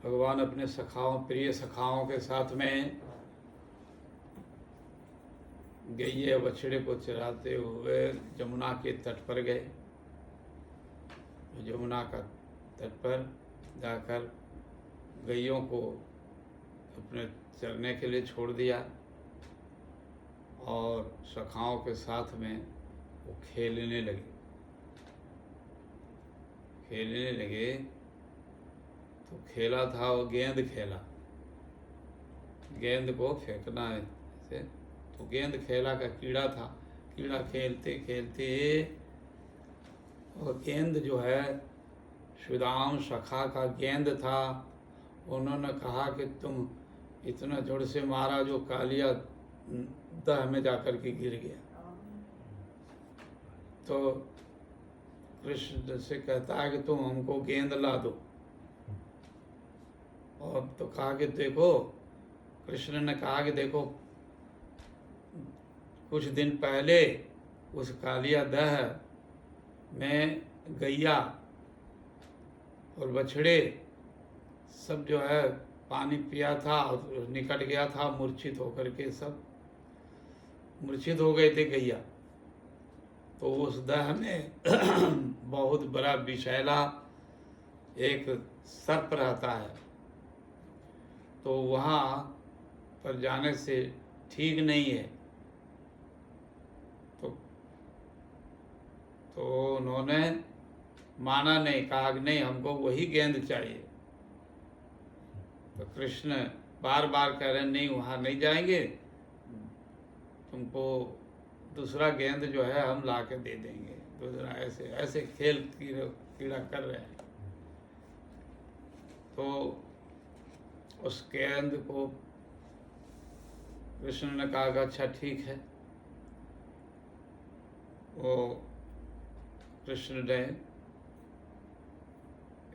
भगवान अपने सखाओं, प्रिय सखाओं के साथ में गैये बछड़े को चराते हुए जमुना के तट पर गए। यमुना का तट पर जाकर गैयों को अपने चरने के लिए छोड़ दिया और सखाओं के साथ में वो खेलने लगे। तो खेला था वो, गेंद खेला, गेंद को फेंकना है ऐसे। तो गेंद खेला का कीड़ा था, कीड़ा खेलते खेलते और गेंद जो है सुदाम सखा का गेंद था। उन्होंने कहा कि तुम इतना जोर से मारा जो कालिया दह में जाकर के गिर गया। तो कृष्ण से कहता है कि तुम हमको गेंद ला दो। और तो कहा कि देखो, कृष्ण ने कहा कि देखो, कुछ दिन पहले उस कालिया दह में गैया और बछड़े सब जो है पानी पिया था और निकट गया था, मूर्छित होकर के सब मूर्छित हो गए थे गैया। तो उस दह में बहुत बड़ा विषैला एक सर्प रहता है, तो वहाँ पर जाने से ठीक नहीं है। तो उन्होंने माना नहीं, कहा कि नहीं, हमको वही गेंद चाहिए। तो कृष्ण बार बार कह रहे नहीं, वहाँ नहीं जाएंगे, तुमको दूसरा गेंद जो है हम ला के दे देंगे। दूसरा ऐसे ऐसे खेल कीड़ा कर रहे हैं। तो उस गेंद को कृष्ण ने कहा कि अच्छा ठीक है। वो कृष्ण ने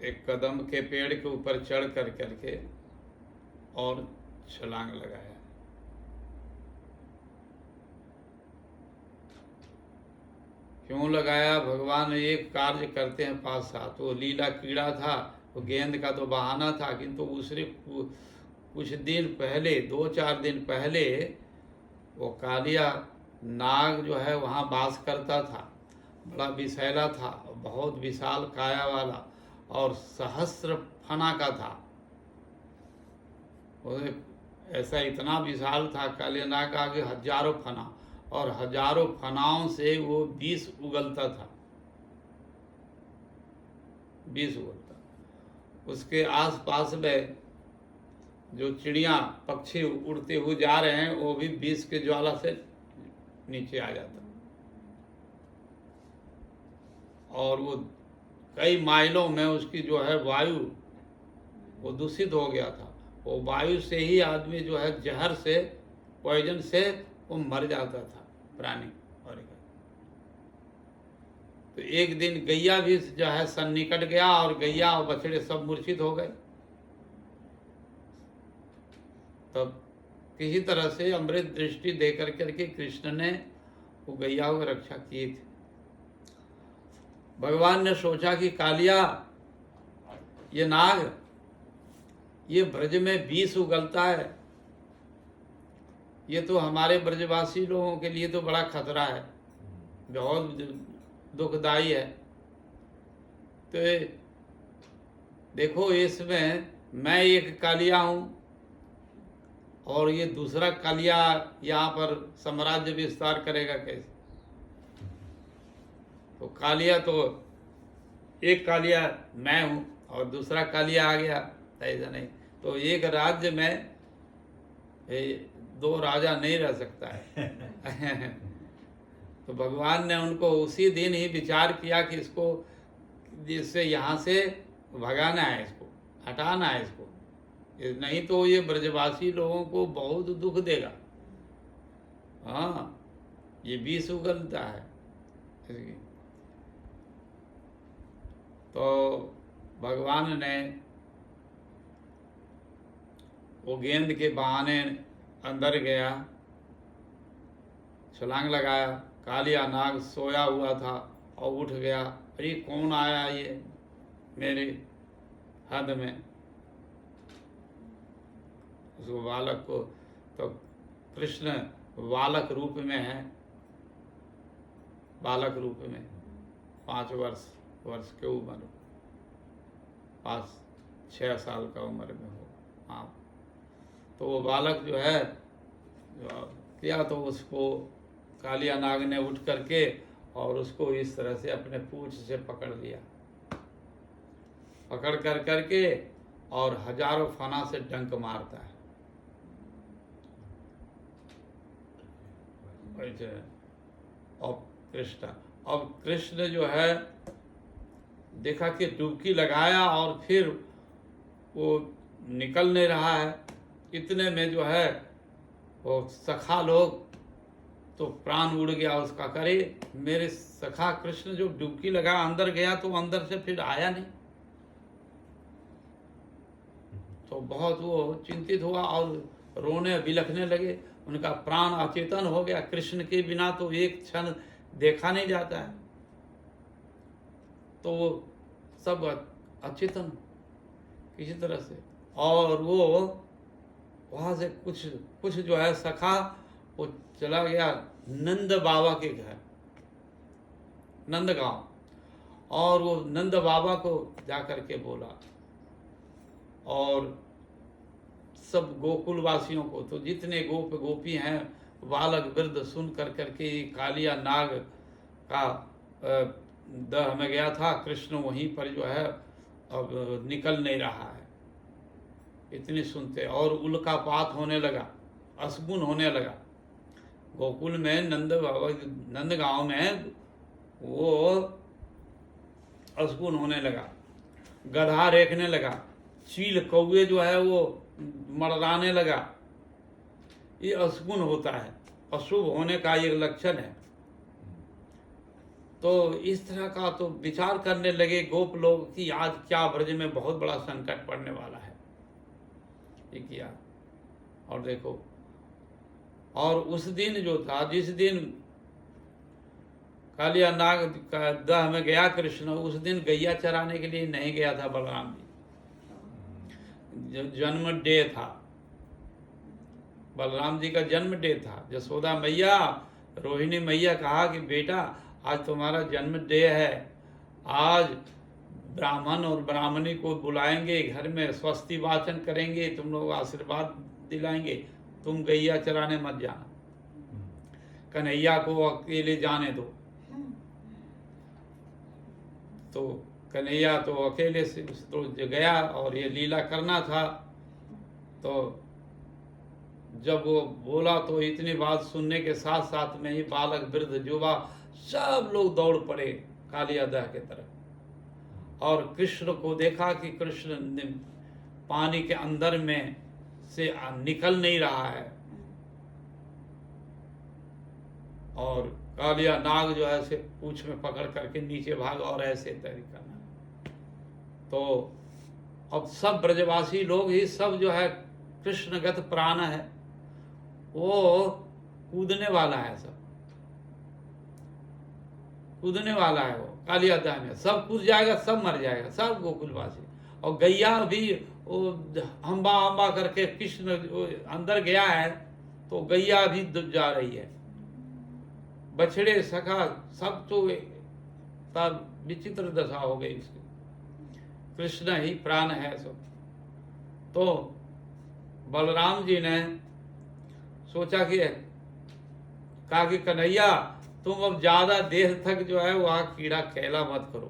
एक कदम के पेड़ के ऊपर चढ़ कर करके और छलांग लगाया। क्यों लगाया? भगवान एक कार्य करते हैं पास साथ। वो लीला कीड़ा था, वो गेंद का तो बहाना था, किंतु उससे कुछ दिन पहले, 2-4 दिन पहले वो कालिया नाग जो है वहाँ वास करता था। बड़ा विषैला था, बहुत विशाल काया वाला और सहस्र फना का था। ऐसा इतना विशाल था कालिया नाग का आगे हजारों फना, और हजारों फनाओं से वो विष उगलता था, विष उगलता। उसके आसपास में जो चिड़िया पक्षी उड़ते हुए जा रहे हैं वो भी विष के ज्वाला से नीचे आ जाता, और वो कई माइलों में उसकी जो है वायु वो दूषित हो गया था। वो वायु से ही आदमी जो है जहर से, पॉइजन से वो मर जाता था प्राणी। और तो एक दिन गैया भी जो है सन्निकट गया और गैया और बछड़े सब मूर्छित हो गए। तब किसी तरह से अमृत दृष्टि दे करके कृष्ण ने वो गैया को रक्षा की थी। भगवान ने सोचा कि कालिया, ये नाग, ये ब्रज में विष उगलता है, ये तो हमारे ब्रजवासी लोगों के लिए तो बड़ा खतरा है, बहुत दुखदाई है। तो देखो, इसमें मैं एक कालिया हूँ और ये दूसरा कालिया यहाँ पर साम्राज्य विस्तार करेगा कैसे? तो कालिया तो एक कालिया मैं हूँ और दूसरा कालिया आ गया, ऐसा नहीं। तो एक राज्य में 2 राजा नहीं रह सकता है। तो भगवान ने उनको उसी दिन ही विचार किया कि इसको, जिससे यहाँ से भगाना है, इसको हटाना है इसको, नहीं तो ये ब्रजवासी लोगों को बहुत दुख देगा। हाँ, ये विष उगलता है। तो भगवान ने वो गेंद के बहाने अंदर गया, छलांग लगाया। कालिया नाग सोया हुआ था और उठ गया, अरे कौन आया ये मेरे हद में? उसको बालक को, तो कृष्ण बालक रूप में है, बालक रूप में 5 वर्ष के उम्र, 5-6 साल का उम्र में हो आप, तो वो बालक जो है किया, तो उसको कालिया नाग ने उठ करके और उसको इस तरह से अपने पूंछ से पकड़ लिया, पकड़ कर करके और हजारों फना से डंक मारता है। अब कृष्ण जो है देखा कि डुबकी लगाया और फिर वो निकल नहीं रहा है। इतने में जो है वो सखा लोग, तो प्राण उड़ गया उसका, करे मेरे सखा कृष्ण जो डुबकी लगा अंदर गया तो अंदर से फिर आया नहीं। तो बहुत वो चिंतित हुआ और रोने बिलखने लगे, उनका प्राण अचेतन हो गया। कृष्ण के बिना तो एक क्षण देखा नहीं जाता है, तो वो सब अचेतन किसी तरह से। और वो वहाँ से कुछ जो है सखा वो चला गया नंद बाबा के घर, नंदगांव, और वो नंद बाबा को जाकर के बोला, और सब गोकुल वासियों को, तो जितने गोप गोपी हैं बालक वृद्ध सुन कर करके कालिया नाग का दह में गया था, कृष्ण वहीं पर जो है अब निकल नहीं रहा है। इतनी सुनते और उल्कापात होने लगा, असगुन होने लगा। गोकुल में नंदगांव में वो असगुन होने लगा, गधा रेखने लगा, चील कौवे जो है वो मड़राने लगा। ये असगुन होता है, अशुभ होने का एक लक्षण है। तो इस तरह का तो विचार करने लगे गोप लोग कि आज क्या ब्रज में बहुत बड़ा संकट पड़ने वाला है। ये किया और देखो, और उस दिन जो था, जिस दिन कालिया नाग का दह में गया कृष्ण, उस दिन गैया चराने के लिए नहीं गया था बलराम जी। जन्म डे था, बलराम जी का जन्म डे था। यशोदा मैया, रोहिणी मैया कहा कि बेटा आज तुम्हारा जन्म डे है, आज ब्राह्मण और ब्राह्मणी को बुलाएंगे, घर में स्वस्ति वाचन करेंगे, तुम लोग आशीर्वाद दिलाएंगे, तुम गैया चराने मत जाना, कन्हैया को अकेले जाने दो। तो कन्हैया तो अकेले से तो गया और ये लीला करना था। तो जब वो बोला तो इतनी बात सुनने के साथ साथ में ही बालक वृद्ध युवा सब लोग दौड़ पड़े कालिया दह के तरफ, और कृष्ण को देखा कि कृष्ण पानी के अंदर में से निकल नहीं रहा है, और कालिया नाग जो है उसे पूंछ में पकड़ करके नीचे भाग और ऐसे तैरी करना। तो अब सब ब्रजवासी लोग ही सब जो है कृष्णगत प्राण है, वो कूदने वाला है, सब कूदने वाला है। वो कालिया दह में सब कूद जाएगा, सब मर जाएगा, सब गोकुलवासी। और गैया भी वो हम्बा हम्बा करके कृष्ण अंदर गया है, तो गैया भी जा रही है, बछड़े सखा सब तो तब विचित्र दशा हो गई इसकी। कृष्ण ही प्राण है सब। तो बलराम जी ने सोचा कि कहा कि कन्हैया तुम अब ज्यादा देर तक जो है वहाँ कीड़ा खेला मत करो।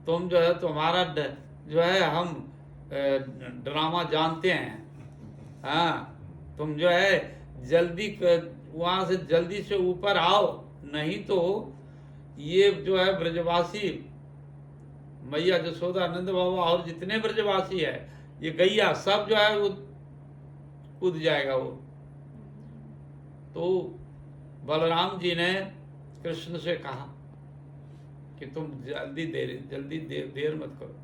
तुम जो है तुम्हारा जो है हम ड्रामा जानते हैं। तुम जो है जल्दी वहाँ से जल्दी से ऊपर आओ, नहीं तो ये जो है ब्रजवासी मैया यशोदा नंद बाबा और जितने ब्रजवासी है, ये गैया सब जो है वो कूद जाएगा वो। तो बलराम जी ने कृष्ण से कहा कि तुम जल्दी देर मत करो।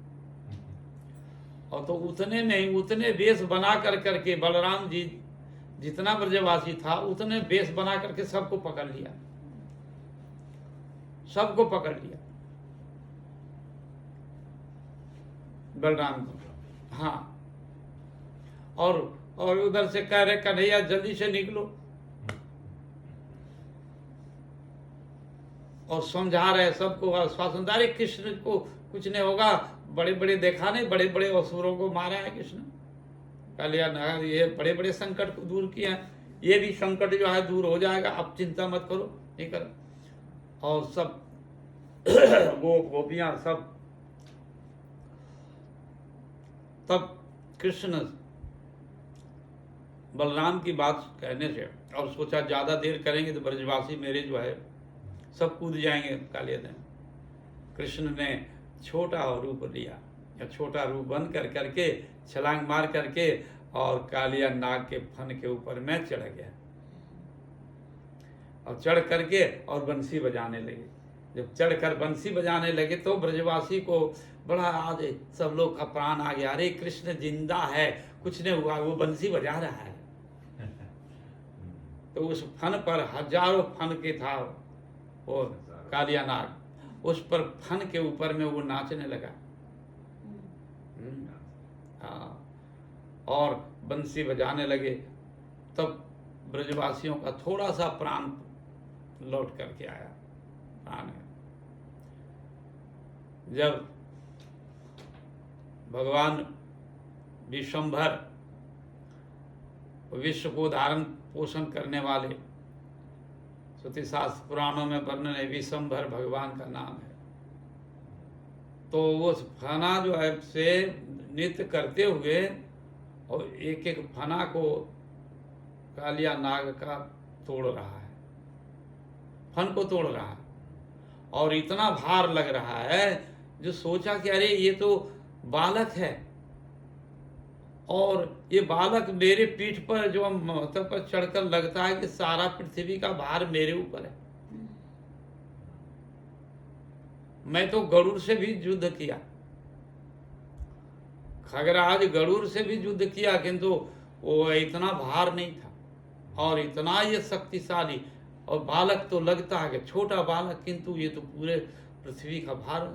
और तो उतने नहीं, उतने वेश बना करके बलराम जी जितना ब्रजवासी था उतने वेश बना करके सबको पकड़ लिया, सबको पकड़ लिया बलराम जी। हाँ, और उधर से कह रहे कन्हैया जल्दी से निकलो, और समझा रहे सबको आश्वासन दे रहे कृष्ण को कुछ नहीं होगा, बड़े बड़े देखा नहीं, बड़े बड़े असुरों को मारा है कृष्ण, कालिया नाग ये बड़े बड़े संकट को दूर किया है, ये भी संकट जो है दूर हो जाएगा, अब चिंता मत करो, नहीं कर। और सब गोपियां सब तब कृष्ण बलराम की बात कहने से और सोचा ज्यादा देर करेंगे तो ब्रजवासी मेरे जो है सब कूद जाएंगे कालिया ने। कृष्ण ने छोटा रूप लिया, या छोटा रूप बन करके छलांग मार करके और कालिया नाग के फन के ऊपर में चढ़ गया, और चढ़ करके और बंसी बजाने लगे। जब चढ़कर बंसी बजाने लगे तो ब्रजवासी को बड़ा आज सब लोग का प्राण आ गया, अरे कृष्ण जिंदा है, कुछ नहीं हुआ, वो बंसी बजा रहा है। तो उस फन पर हजारों फन के था वो कालिया नाग, उस पर फन के ऊपर में वो नाचने लगा। हाँ, और बंसी बजाने लगे। तब ब्रजवासियों का थोड़ा सा प्राण लौट करके आया। प्राण जब भगवान विश्वंभर, विश्व को धारण पोषण करने वाले, श्रुति शास्त्र पुराणों में वर्णन है, विश्वंभर भगवान का नाम है। तो वो फना जो है से नृत्य करते हुए और एक एक फना को कालिया नाग का तोड़ रहा है, फन को तोड़ रहा है, और इतना भार लग रहा है जो सोचा कि अरे ये तो बालक है, और ये बालक मेरे पीठ पर जो माथा पर चढ़कर लगता है कि सारा पृथ्वी का भार मेरे ऊपर है। मैं तो गरुड़ से भी युद्ध किया, खगराज गरुड़ से भी युद्ध किया, किंतु वो इतना भार नहीं था, और इतना ये शक्तिशाली, और बालक तो लगता है कि छोटा बालक, किंतु ये तो पूरे पृथ्वी का भार।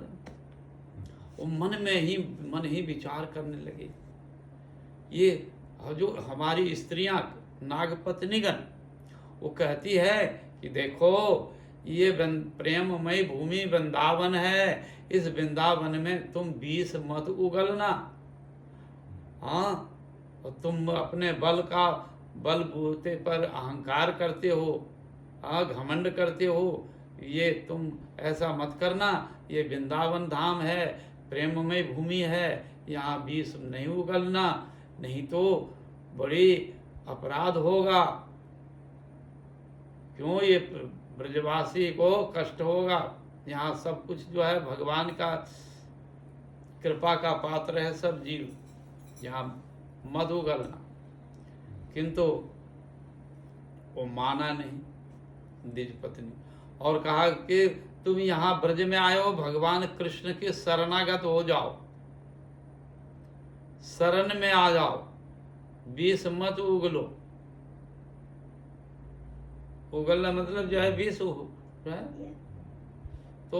वो मन ही विचार करने लगे, ये जो हमारी स्त्रियां नागपत्नीगण, वो कहती है कि देखो ये प्रेममय भूमि वृंदावन है, इस वृंदावन में तुम विष मत उगलना। हाँ, और तुम अपने बल बूते पर अहंकार करते हो, घमंड करते हो, ये तुम ऐसा मत करना, ये वृंदावन धाम है, प्रेममय भूमि है, यहाँ विष नहीं उगलना, नहीं तो बड़ी अपराध होगा, क्यों ये ब्रजवासी को कष्ट होगा। यहाँ सब कुछ जो है भगवान का कृपा का पात्र है सब जीव, यहाँ मत उगलना। किंतु वो माना नहीं द्विज पत्नी, और कहा कि तुम यहाँ ब्रज में आए हो, भगवान कृष्ण के शरणागत हो जाओ, शरण में आ जाओ, विष मत उगलो। उगलना मतलब जो है विष है, तो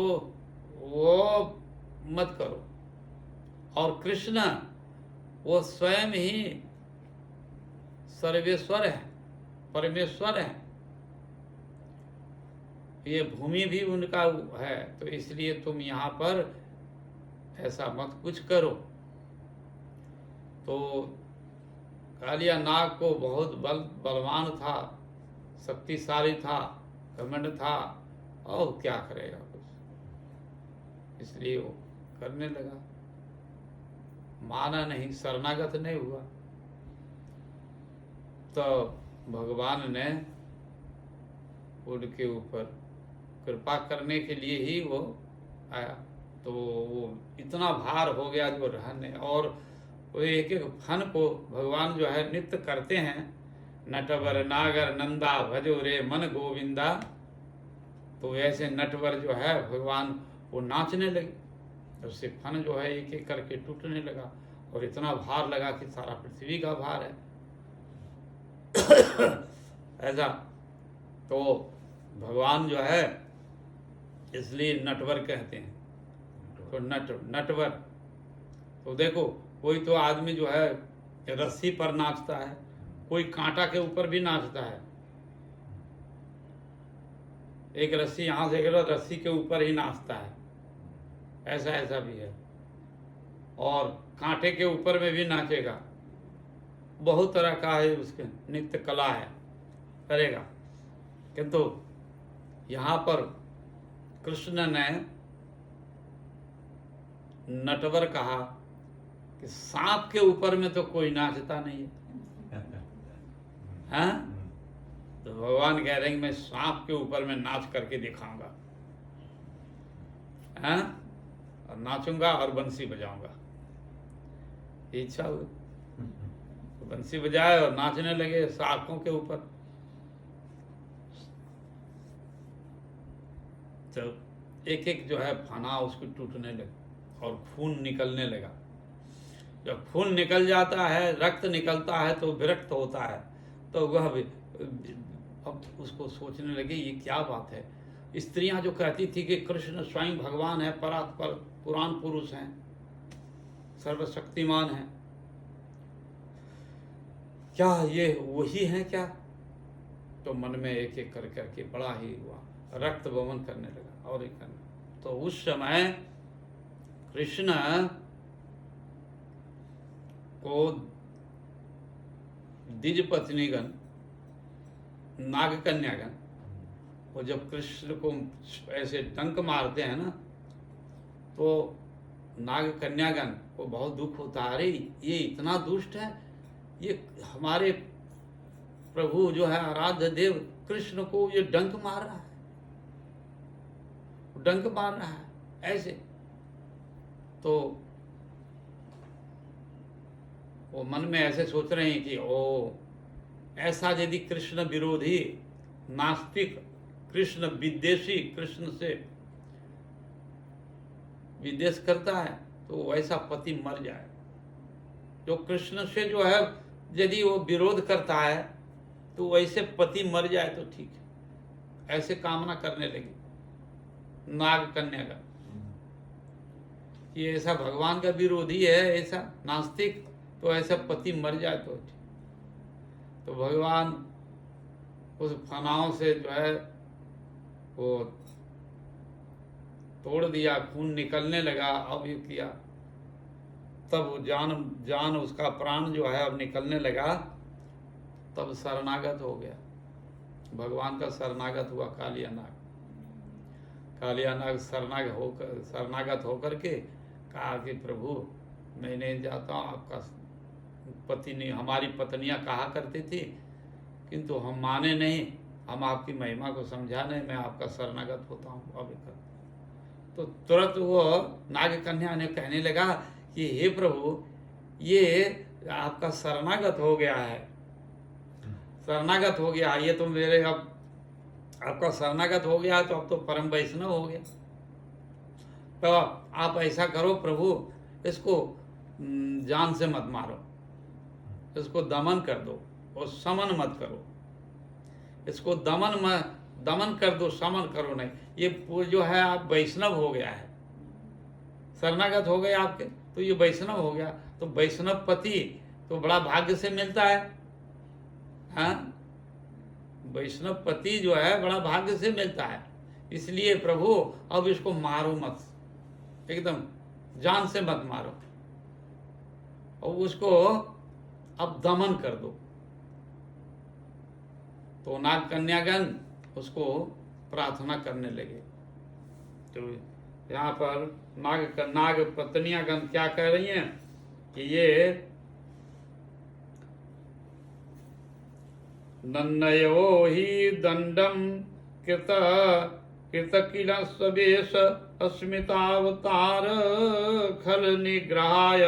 वो मत करो। और कृष्ण वो स्वयं ही सर्वेश्वर है, परमेश्वर है, ये भूमि भी उनका है, तो इसलिए तुम यहाँ पर ऐसा मत कुछ करो। तो कालिया नाग को बहुत बलवान था, शक्तिशाली था, घमंड था, और क्या करेगा कुछ, इसलिए वो करने लगा, माना नहीं, शरणागत नहीं हुआ। तो भगवान ने उनके ऊपर कृपा करने के लिए ही वो आया। तो वो इतना भार हो गया जो रहने, और वो एक एक फन को भगवान जो है नृत्य करते हैं, नटवर नागर नंदा भजो रे मन गोविंदा। तो ऐसे नटवर जो है भगवान वो नाचने लगे, उससे फन जो है एक एक करके टूटने लगा, और इतना भार लगा कि सारा पृथ्वी का भार है। ऐसा तो भगवान जो है इसलिए नटवर कहते हैं। तो नटवर, तो देखो कोई तो आदमी जो है रस्सी पर नाचता है, कोई कांटा के ऊपर भी नाचता है। एक रस्सी यहाँ से गिरा, रस्सी के ऊपर ही नाचता है, ऐसा ऐसा भी है। और कांटे के ऊपर में भी नाचेगा, बहुत तरह का है उसके नृत्य कला है, करेगा। किंतु यहाँ पर कृष्ण ने नटवर कहा कि सांप के ऊपर में तो कोई नाचता नहीं है। हाँ? तो भगवान कह रहे हैं कि मैं सांप के ऊपर में नाच करके दिखाऊंगा। हाँ? और नाचूंगा और बंसी बजाऊंगा। इच्छा हुई तो बंसी बजाए और नाचने लगे सांपों के ऊपर। तो एक एक जो है फना उसको टूटने लगा और खून निकलने लगा। जब खून निकल जाता है, रक्त निकलता है तो विरक्त होता है। तो वह अब उसको सोचने लगे ये क्या बात है। स्त्रियां जो कहती थी कि कृष्ण स्वयं भगवान है, परात्पर पुराण पुरुष हैं, सर्वशक्तिमान हैं, क्या ये वही हैं क्या? तो मन में एक एक कर करके बड़ा ही हुआ, रक्त बमन करने लगा और एक करने। तो उस समय कृष्ण को द्विज पत्नीगण, नाग कन्यागण, वो जब कृष्ण को ऐसे डंक मारते हैं ना, तो नाग कन्यागण को बहुत दुख होता है। अरे ये इतना दुष्ट है, ये हमारे प्रभु जो है आराध्य देव कृष्ण को ये डंक मार रहा है, डंक मार रहा है ऐसे। तो वो मन में ऐसे सोच रहे हैं कि ओ ऐसा यदि कृष्ण विरोधी, नास्तिक, कृष्ण विद्वेषी, कृष्ण से विद्वेष करता है तो वैसा पति मर जाए। जो कृष्ण से जो है यदि वो विरोध करता है तो वैसे पति मर जाए तो ठीक है, ऐसे कामना करने लगी नाग कन्या का। ये ऐसा भगवान का विरोधी है, ऐसा नास्तिक, तो ऐसा पति मर जाए तो ठीक। तो भगवान उस फनाओं से जो है वो तोड़ दिया, खून निकलने लगा। अब ये किया, तब जान उसका प्राण जो है अब निकलने लगा, तब शरणागत हो गया, भगवान का शरणागत हुआ कालिया नाग। कालिया नाग शरणागत होकर के कहा कि प्रभु मैं नहीं जाता हूँ, आपका पति नहीं, हमारी पत्नियां कहा करती थी किंतु हम माने नहीं, हम आपकी महिमा को समझा नहीं, मैं आपका शरणागत होता हूँ अब। तो तुरंत वो नाग कन्या ने कहने लगा कि हे प्रभु ये आपका शरणागत हो गया है, शरणागत हो गया, ये तो मेरे अब आपका शरणागत हो गया तो अब तो परम वैष्णव हो गया। तो आप ऐसा करो प्रभु, इसको जान से मत मारो, इसको दमन कर दो और समन मत करो, इसको दमन कर दो, समन करो नहीं। ये जो है आप वैष्णव हो गया है, शरणागत हो गए आपके, तो ये वैष्णव हो गया। तो वैष्णव पति तो बड़ा भाग्य से मिलता है। हाँ, वैष्णव पति जो है बड़ा भाग्य से मिलता है। इसलिए प्रभु अब इसको मारो मत, एकदम जान से मत मारो, और उसको अब दमन कर दो। तो नाग कन्यागण उसको प्रार्थना करने लगे। तो यहाँ पर नाग पत्नियागण क्या कह रही हैं कि ये नन्नयो ही दंडम कृत किल स्वेश अस्मितावतार खल निग्रहाय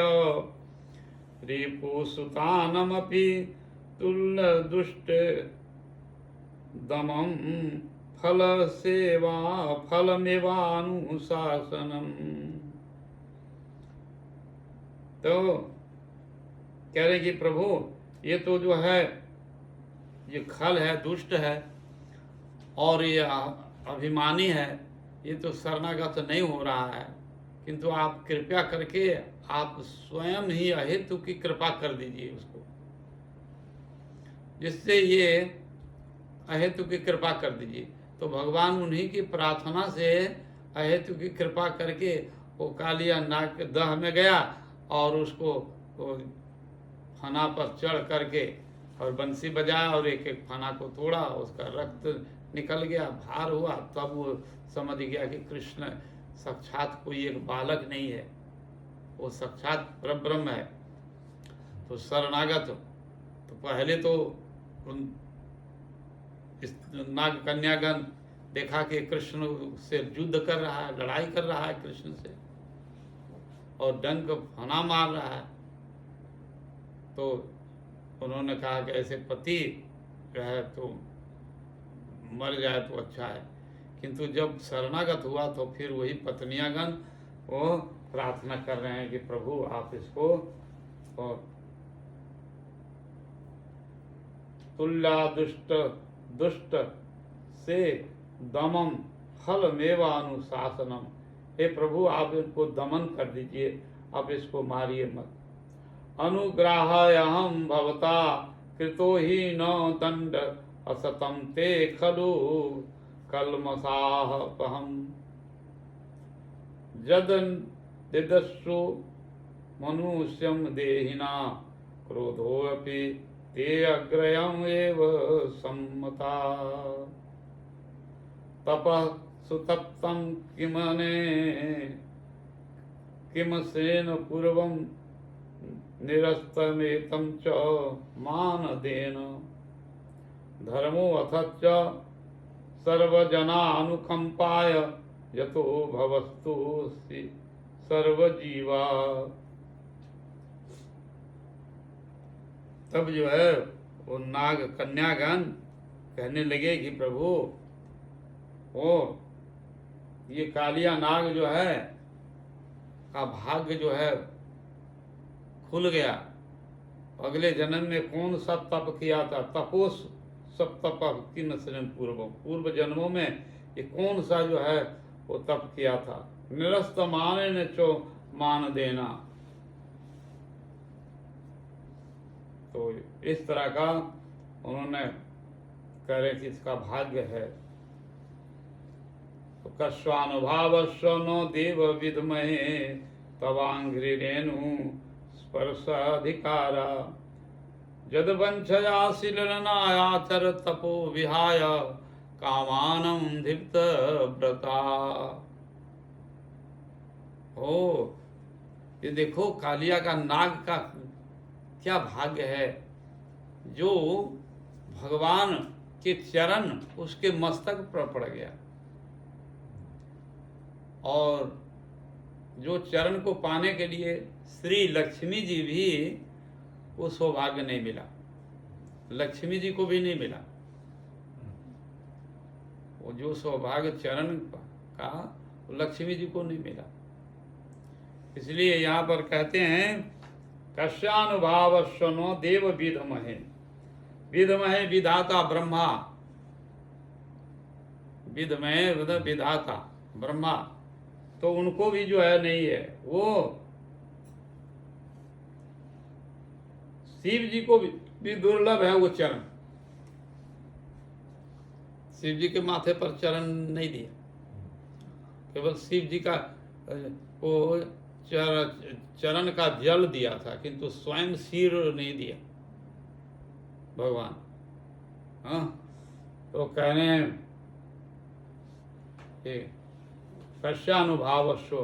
रिपुसुतानमपि तुल्य दुष्ट दमम फल सेवा फलमेवानुशासनम। तो कह रहे कि प्रभु ये तो जो है ये खल है, दुष्ट है और ये अभिमानी है, ये तो शरणागत नहीं हो रहा है, किंतु आप कृपया करके आप स्वयं ही अहेतु की कृपा कर दीजिए उसको, जिससे ये अहेतु की कृपा कर दीजिए। तो भगवान उन्हीं की प्रार्थना से अहेतु की कृपा करके वो कालिया नाग के दह में गया और उसको वो फना पर चढ़ करके और बंसी बजाया और एक एक फना को तोड़ा, उसका रक्त निकल गया, भार हुआ। तब वो समझ गया कि कृष्ण साक्षात कोई एक बालक नहीं है, वो साक्षात परब्रह्म है। तो शरणागत, तो पहले तो उन इस नाग कन्यागण देखा कि कृष्ण से युद्ध कर रहा है, लड़ाई कर रहा है कृष्ण से और डंक फना मार रहा है। तो उन्होंने कहा कि ऐसे पति जो है तो मर जाए तो अच्छा है। किंतु जब शरणागत हुआ तो फिर वही पत्नियागण वो प्रार्थना कर रहे हैं कि प्रभु आप इसको और तुल्या दुष्ट से दमम फलमेवा अनुशासनम, हे प्रभु आप इनको दमन कर दीजिए, आप इसको मारिए मत। अनुग्रहायहं भवता कृतो ही न दंड असतम ते खलु कल्मषापहम् जद दिदस्सु मनुष्यं देहिना क्रोधोऽपि ते अग्रयम् एव सम्मता। तपः सुतप्तं किमने किमसेन पूर्वं निरस्तमेतं च मानदेन धर्मो अथ च सर्वजनानुकंपाय यतो भवस्तु सर्वजीवा। तब जो है वो नाग कन्यागण कहने लगे कि प्रभु वो ये कालिया नाग जो है का भाग्य जो है खुल गया। अगले जन्म में कौन सा तप किया था, तपोस सब तप किम पूर्व जन्मों में ये कौन सा जो है वो तप किया था। निरस्त माने न चो मान देना, तो इस तरह का उन्होंने कह रहे कि इसका भाग्य है। तो कस्वानुभावस्व नो देव विद्महे तवांघ्रि रेणु स्पर्शाधिकारा जद वंशया शिलनायाचर तपो विहाय कामानम धीप्त व्रता। ओ ये देखो कालिया का नाग का क्या भाग्य है, जो भगवान के चरण उसके मस्तक पर पड़ गया और जो चरण को पाने के लिए श्री लक्ष्मी जी भी वो सौभाग्य नहीं मिला, लक्ष्मी जी को भी नहीं मिला। वो जो सौभाग्य चरण का लक्ष्मी जी को नहीं मिला। इसलिए यहाँ पर कहते हैं कस्यानुभावस्वनो देव विद्महे, विद्महे विधाता ब्रह्मा, विद्महे विधाता ब्रह्मा, तो उनको भी जो है नहीं है। वो शिव जी को भी दुर्लभ है वो चरण, शिव जी के माथे पर चरण नहीं दिया, केवल शिव जी का वो चरण का जल दिया था, किंतु स्वयं सिर नहीं दिया भगवान। हाँ, तो कहने कस्यानुभावस्व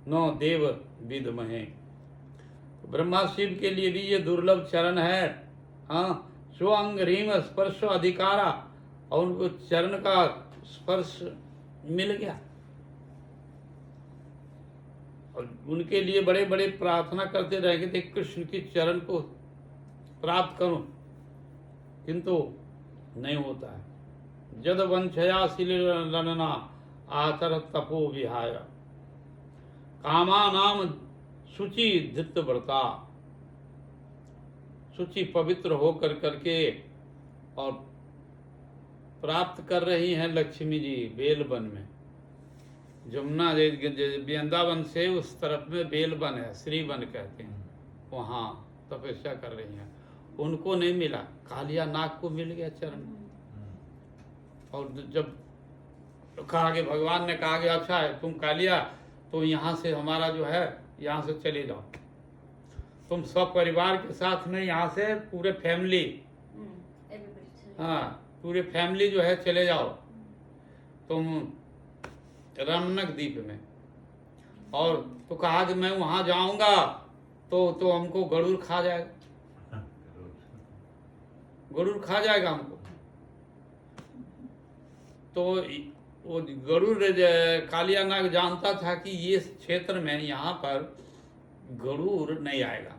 नो देव विद्महे, ब्रह्मा शिव के लिए भी ये दुर्लभ चरण है। हाँ, स्व अंग्रीम स्पर्श अधिकारा, और उनको चरण का स्पर्श मिल गया और उनके लिए बड़े बड़े प्रार्थना करते रहे थे कृष्ण की चरण को प्राप्त करूं, किंतु नहीं होता है। जद वंशया शिलना आचर तपो विहाय कामा नाम शुचि धृत व्रता, शुचि पवित्र होकर करके और प्राप्त कर रही हैं लक्ष्मी जी बेल वन में। जमुना वृंदावन से उस तरफ में बेलवन है, श्री वन कहते हैं, वहाँ तपस्या कर रही हैं। उनको नहीं मिला, कालिया नाग को मिल गया चरण। और जब कहा कि भगवान ने कहा कि अच्छा है तुम कालिया, तो यहाँ से हमारा जो है यहाँ से चले जाओ, तुम सब परिवार के साथ में यहाँ से पूरे फैमिली, हाँ पूरे फैमिली जो है चले जाओ तुम रमनक द्वीप में। और तो कहा कि मैं वहाँ जाऊंगा तो हमको गरुड़ खा जाएगा, गरुड़ खा जाएगा हमको। तो वो गरुड़ कालिया नाग जानता था कि ये क्षेत्र में यहाँ पर गरुड़ नहीं आएगा,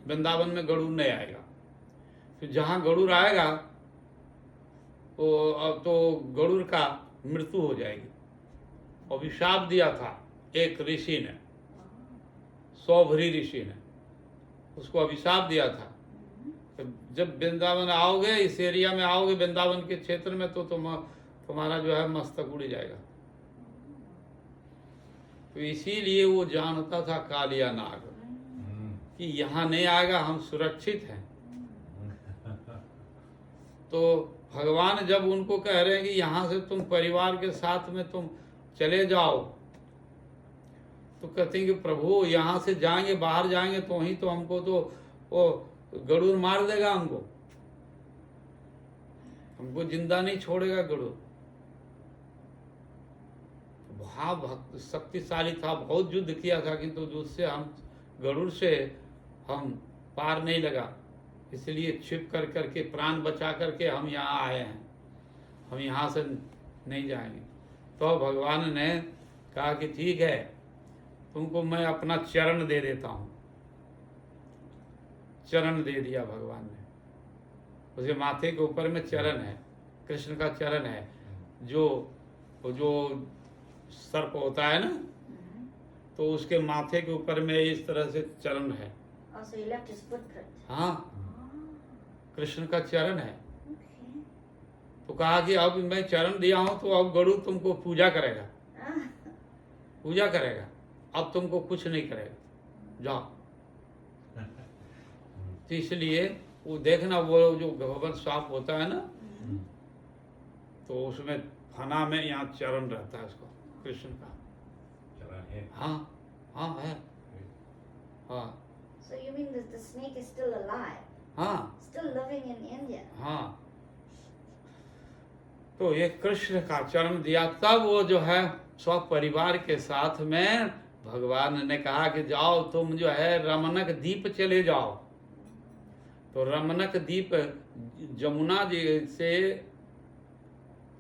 वृंदावन में गरुड़ नहीं आएगा। तो जहाँ गरुड़ आएगा तो गरुड़ का मृत्यु हो जाएगी। अभिशाप दिया था एक ऋषि ने, सौभरी ऋषि ने उसको अभिशाप दिया था कि जब वृंदावन आओगे, इस एरिया में आओगे वृंदावन के क्षेत्र में, तो तुम्हारा जो है मस्तक उड़ जाएगा। तो इसीलिए वो जानता था कालिया नाग कि यहाँ नहीं आएगा, हम सुरक्षित हैं। तो भगवान जब उनको कह रहे हैं कि यहाँ से तुम परिवार के साथ में तुम चले जाओ, तो कहते हैं कि प्रभु यहाँ से जाएंगे, बाहर जाएंगे तो ही तो हमको तो वो गरुड़ मार देगा, हमको जिंदा नहीं छोड़ेगा गरुड़। वहाँ भक्त शक्तिशाली था, बहुत युद्ध किया था, किंतु उससे हम गरुड़ से हम पार नहीं लगा। इसलिए छिप कर करके प्राण बचा करके हम यहाँ आए हैं, हम यहाँ से नहीं जाएंगे। तो भगवान ने कहा कि ठीक है, तुमको मैं अपना चरण दे देता हूँ। चरण दे दिया भगवान ने, उसके माथे के ऊपर में चरण है, कृष्ण का चरण है, जो सर्प होता है ना, तो उसके माथे के ऊपर में इस तरह से चरण है। हाँ, कृष्ण का चरण है। तो कहा कि अब मैं चरण दिया हूं तो अब गरुड़ तुमको पूजा करेगा, पूजा करेगा, अब तुमको कुछ नहीं करेगा, जाओ। तो इसलिए वो देखना, वो जो गहवर सांप होता है ना, तो उसमें फना में यहाँ चरण रहता है, उसको कृष्ण का चरण है। हाँ हाँ है, हाँ। So you mean that the snake is still alive? हाँ, Still living in India? हाँ। तो ये कृष्ण का चरण दिया, तब वो जो है सब परिवार के साथ में भगवान ने कहा कि जाओ तुम जो है रमनक द्वीप चले जाओ। तो रमनक द्वीप जमुना जी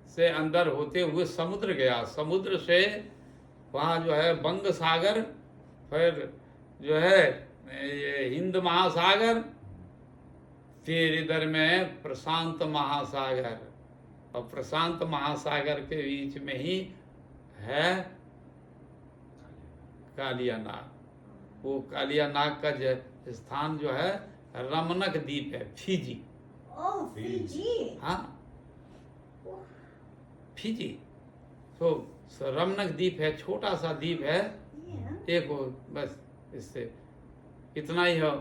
से अंदर होते हुए समुद्र गया, समुद्र से वहाँ जो है बंग सागर, फिर जो है ये हिंद महासागर, फिर इधर में प्रशांत महासागर, और प्रशांत महासागर के बीच में ही है कालिया नाग। वो कालिया नाग का स्थान जो है रमनक द्वीप है, फिजी। Oh, Fiji. हाँ, फिजी। तो रमनक द्वीप है, छोटा सा द्वीप है, एक बस इससे इतना ही है,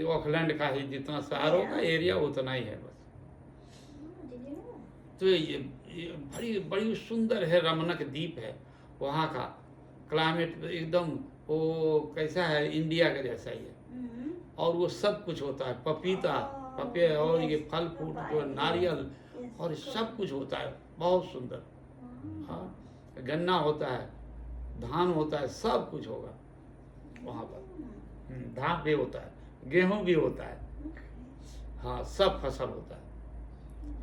ऑकलैंड का ही जितना शहरों का एरिया उतना ही है बस। तो ये बड़ी बड़ी सुंदर है, रमनक द्वीप है। वहाँ का क्लाइमेट एकदम वो कैसा है, इंडिया का जैसा ही है। और वो सब कुछ होता है, पपीता, पपे और ये फल फ्रूट जो नारियल और सब कुछ होता है, बहुत सुंदर। हाँ, गन्ना होता है, धान होता है, सब कुछ होगा वहाँ पर। धान भी होता है, गेहूं भी होता है, हाँ सब फसल होता है।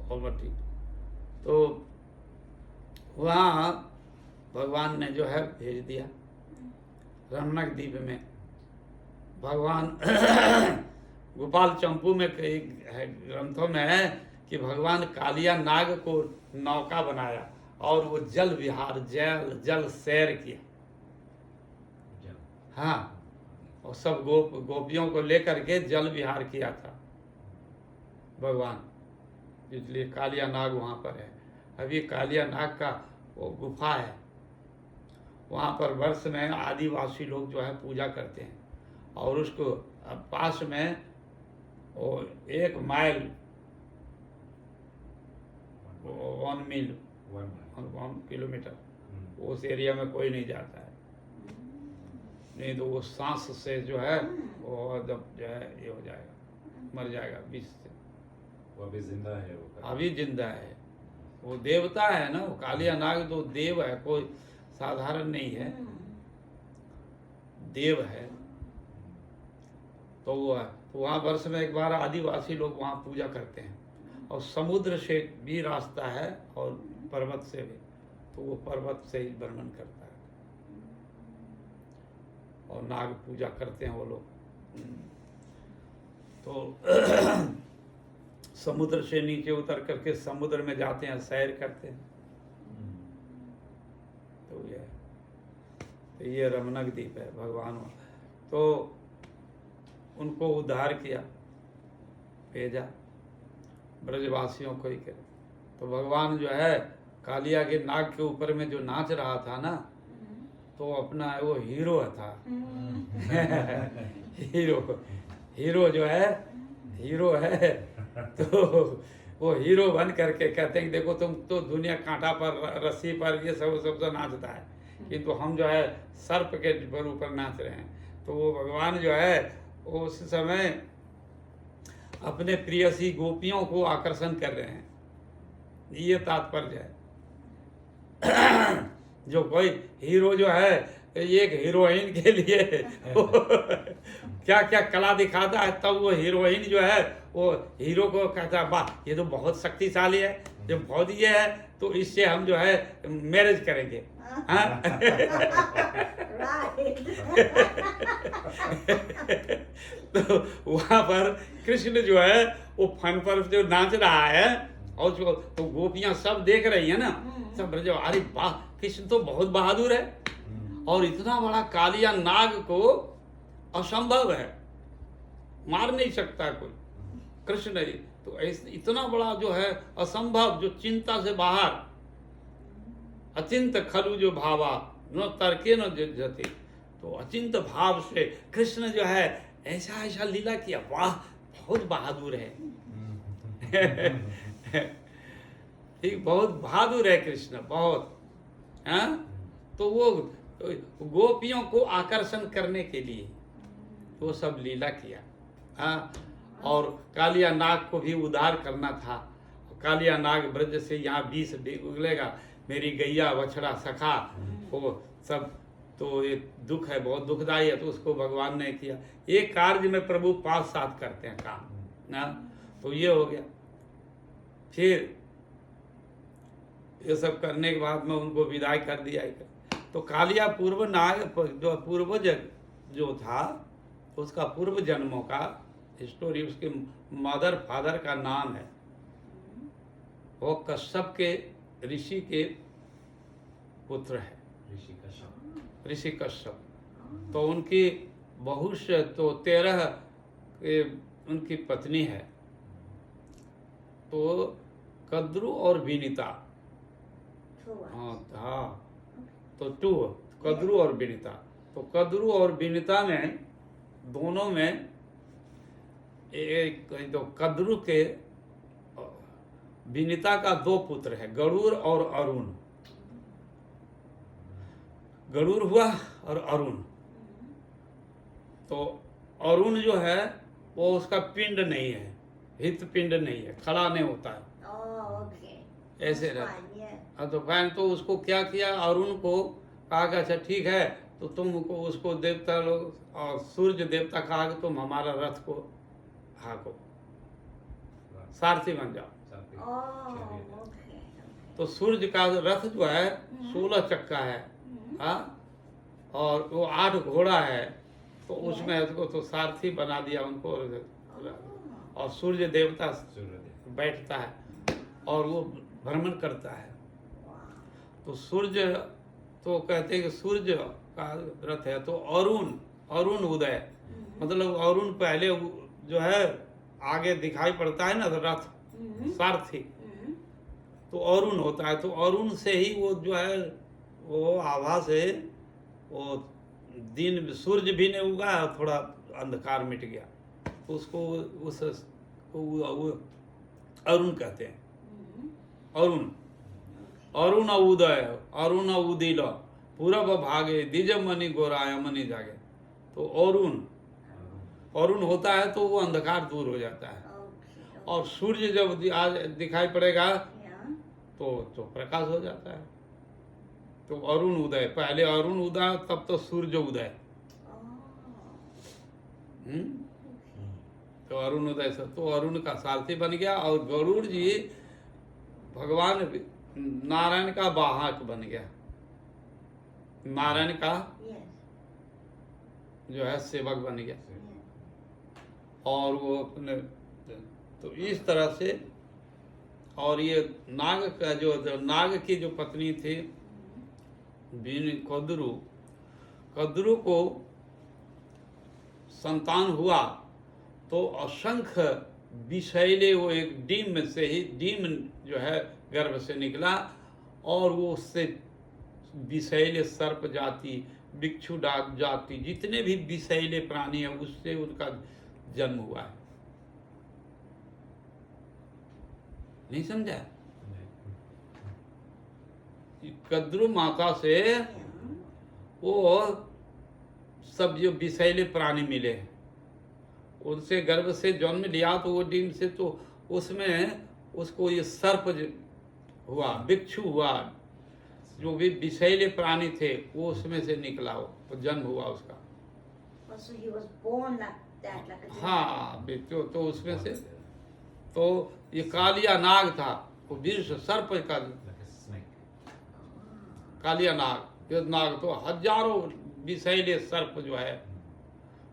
और मट्टी तो वहाँ भगवान ने जो है भेज दिया रमनक द्वीप में। भगवान गोपाल चंपू में कई ग्रंथों में है कि भगवान कालिया नाग को नौका बनाया और वो जल विहार, जल सैर किया। हाँ, और सब गोपियों को लेकर के जल विहार किया था भगवान, इसलिए कालिया नाग वहाँ पर है। अभी कालिया नाग का वो गुफा है, वहाँ पर वर्ष में आदिवासी लोग जो है पूजा करते हैं, और उसको पास में वो 1 माइल 1 मील 1 किलोमीटर उस एरिया में कोई नहीं जाता है, नहीं तो वो सांस से जो है वो एकदम जो है ये हो जाएगा, मर जाएगा विष से। वो अभी जिंदा है, वो अभी जिंदा है, वो देवता है ना, वो कालिया नाग तो देव है, कोई साधारण नहीं है, देव है। तो वो है, तो वहाँ वर्ष में एक बार आदिवासी लोग वहाँ पूजा करते हैं, और समुद्र से भी रास्ता है और पर्वत से भी, तो वो पर्वत से ही वर्णन करता है, और नाग पूजा करते हैं वो लोग। तो समुद्र से नीचे उतर करके समुद्र में जाते हैं, सैर करते हैं। तो ये रमनक द्वीप है भगवान। तो उनको उद्धार किया, भेजा ब्रजवासियों को ही करे। तो भगवान जो है कालिया के नाग के ऊपर में जो नाच रहा था ना, तो अपना वो हीरो था। हीरो जो है, हीरो है, तो वो हीरो बन करके कहते हैं देखो तुम तो दुनिया कांटा पर, रस्सी पर, ये सब तो नाचता है, किंतु हम जो है सर्प के ऊपर नाच रहे हैं। तो वो भगवान जो है उस समय अपने प्रियसी गोपियों को आकर्षण कर रहे हैं, ये तात्पर्य है। जो कोई हीरो जो है एक हीरोइन के लिए क्या क्या कला दिखाता है, तब वो हीरोइन जो है वो हीरो को कहता है वाह ये तो बहुत शक्तिशाली है, जो बहुत ये है, तो इससे हम जो है मैरिज करेंगे। हाँ? तो वहाँ पर कृष्ण जो है वो फन पर जो नाच रहा है, और जो तो गोपियां सब देख रही है ना, सब जो अरे वाह कृष्ण तो बहुत बहादुर है, और इतना बड़ा कालिया नाग को असंभव है, मार नहीं सकता कोई, कृष्ण ही तो इतना बड़ा जो है असंभव, जो चिंता से बाहर, अचिंत खलु जो भावा न तर्के न जते, तो अचिंत भाव से कृष्ण जो है ऐसा ऐसा लीला किया, वाह बहुत बहादुर है। ठीक, बहुत बहादुर है कृष्ण, बहुत। हाँ, तो वो गोपियों को आकर्षण करने के लिए वो सब लीला किया। हाँ, और कालिया नाग को भी उद्धार करना था। कालिया नाग ब्रज से यहाँ 20 उगलेगा, मेरी गैया बछड़ा सखा, वो सब तो ये दुख है, बहुत दुखदाई है, तो उसको भगवान ने किया। एक कार्य में प्रभु 5-7 करते हैं काम ना, तो ये हो गया। फिर ये सब करने के बाद में उनको विदाई कर दिया। तो कालिया पूर्व नाग जो पूर्वज जो था, उसका पूर्व जन्मों का स्टोरी, उसके मदर फादर का नाम है, वो कश्यप के ऋषि के पुत्र है, ऋषि कश्यप। तो उनकी बहू से तो 13 उनकी पत्नी है, तो कद्रु और विनीता। हाँ, तो 2 कद्रु और विनीता। तो कद्रु और विनीता में दोनों में एक तो कद्रु के विनीता का 2 पुत्र है, गरुड़ और अरुण। गरुड़ हुआ और अरुण। तो अरुण जो है वो उसका पिंड नहीं है, हित पिंड नहीं है, खड़ा नहीं होता है, ऐसे रहता। तो फैन तो उसको क्या किया, अरुण को कहा कि अच्छा ठीक है, तो तुमको उसको देवता लोग और सूर्य देवता कहा कि तुम हमारा रथ को हाँको, सारथी बन जाओ। तो सूर्य का रथ जो है 16 चक्का है, हाँ, और वो 8 घोड़ा है, तो उसमें उसको तो सारथी बना दिया उनको, और सूर्य देवता बैठता है और वो भ्रमण करता है। तो सूर्य तो कहते हैं कि सूर्य का रथ है, तो अरुण उदय, मतलब अरुण पहले जो है आगे दिखाई पड़ता है ना रथ, सारथी, तो अरुण होता है। तो अरुण से ही वो जो है वो आभा से वो दिन सूर्य भी नहीं उगा, थोड़ा अंधकार मिट गया, तो उसको वो अरुण कहते हैं। अरुण, अरुण उदय, अरुण उदिल, पूरब भागे द्विज मणि गोराय मणि जागे। तो अरुण, अरुण होता है तो वो अंधकार दूर हो जाता है, Okay. और सूर्य जब आज दिखाई पड़ेगा Yeah. तो प्रकाश हो जाता है। तो अरुण उदय, पहले अरुण उदय तब तो सूर्य उदय। Oh. हम्म? तो अरुण उदय से तो अरुण का सारथी बन गया, और गरुड़ जी भगवान नारायण का वाहक बन गया, नारायण का Yes. जो है सेवक बन गया। Yeah. और वो अपने, तो इस तरह से, और ये नाग का जो नाग की जो पत्नी थी कद्रु, कद्रु को संतान हुआ तो असंख्य विषैले, वो एक डीम में से ही, डीम जो है गर्भ से निकला, और वो उससे विषैले सर्प जाति, बिच्छू डाक जाति, जितने भी विषैले प्राणी हैं उससे उनका जन्म हुआ है। नहीं समझा? कद्रु माता से Yeah. वो सब जो विषैले प्राणी मिले, उनसे गर्भ से जन्म लिया, तो वो डीम से, तो उसमें उसको ये सर्प हुआ, बिच्छू हुआ, जो भी विषैले प्राणी थे वो उसमें से निकला, वो तो जन्म हुआ उसका। Oh, so he was born like that, like a हाँ, तो उसमें से, तो ये कालिया नाग था, वो विष सर्प का, Like a snake. कालिया नाग, ये नाग तो हजारों विषैले सर्प जो है,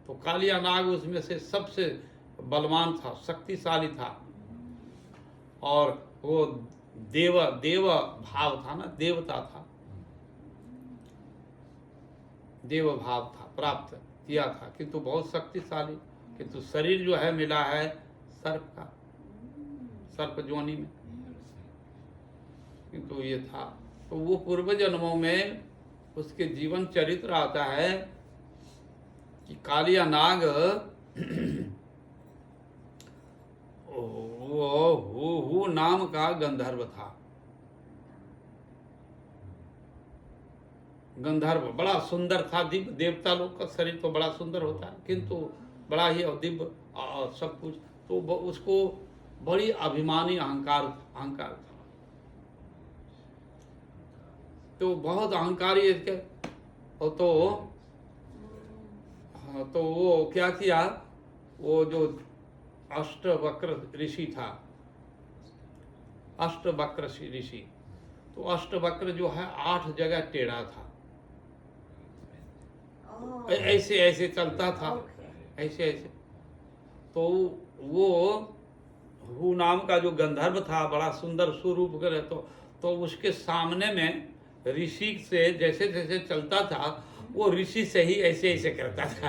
तो कालिया नाग उसमें से सबसे बलवान था, शक्तिशाली था, और वो देव भाव था ना, देवता था, देव भाव था, प्राप्त किया था, किंतु बहुत शक्तिशाली, किंतु शरीर जो है मिला है सर्प का, सर्प जोनि में, किंतु ये था। तो वो पूर्व जन्मों में उसके जीवन चरित्र आता है कि कालिया नाग वो हु नाम का गंधर्व था। गंधर्व बड़ा सुंदर था, दिव्य, देवता लोग का शरीर तो बड़ा सुंदर होता है, किंतु बड़ा ही दिव्य सब कुछ, तो उसको बड़ी अभिमानी अहंकार था, तो बहुत अहंकारी इसके। और तो वो क्या किया, वो जो अष्टवक्र ऋषि था, अष्टवक्र ऋषि, तो अष्टवक्र जो है 8 जगह टेढ़ा था, Oh. ऐसे ऐसे चलता था, Okay. ऐसे ऐसे। तो वो हु नाम का जो गंधर्व था, बड़ा सुंदर स्वरूप करे, तो उसके सामने में ऋषि से जैसे जैसे चलता था, वो ऋषि से ही ऐसे ऐसे करता था।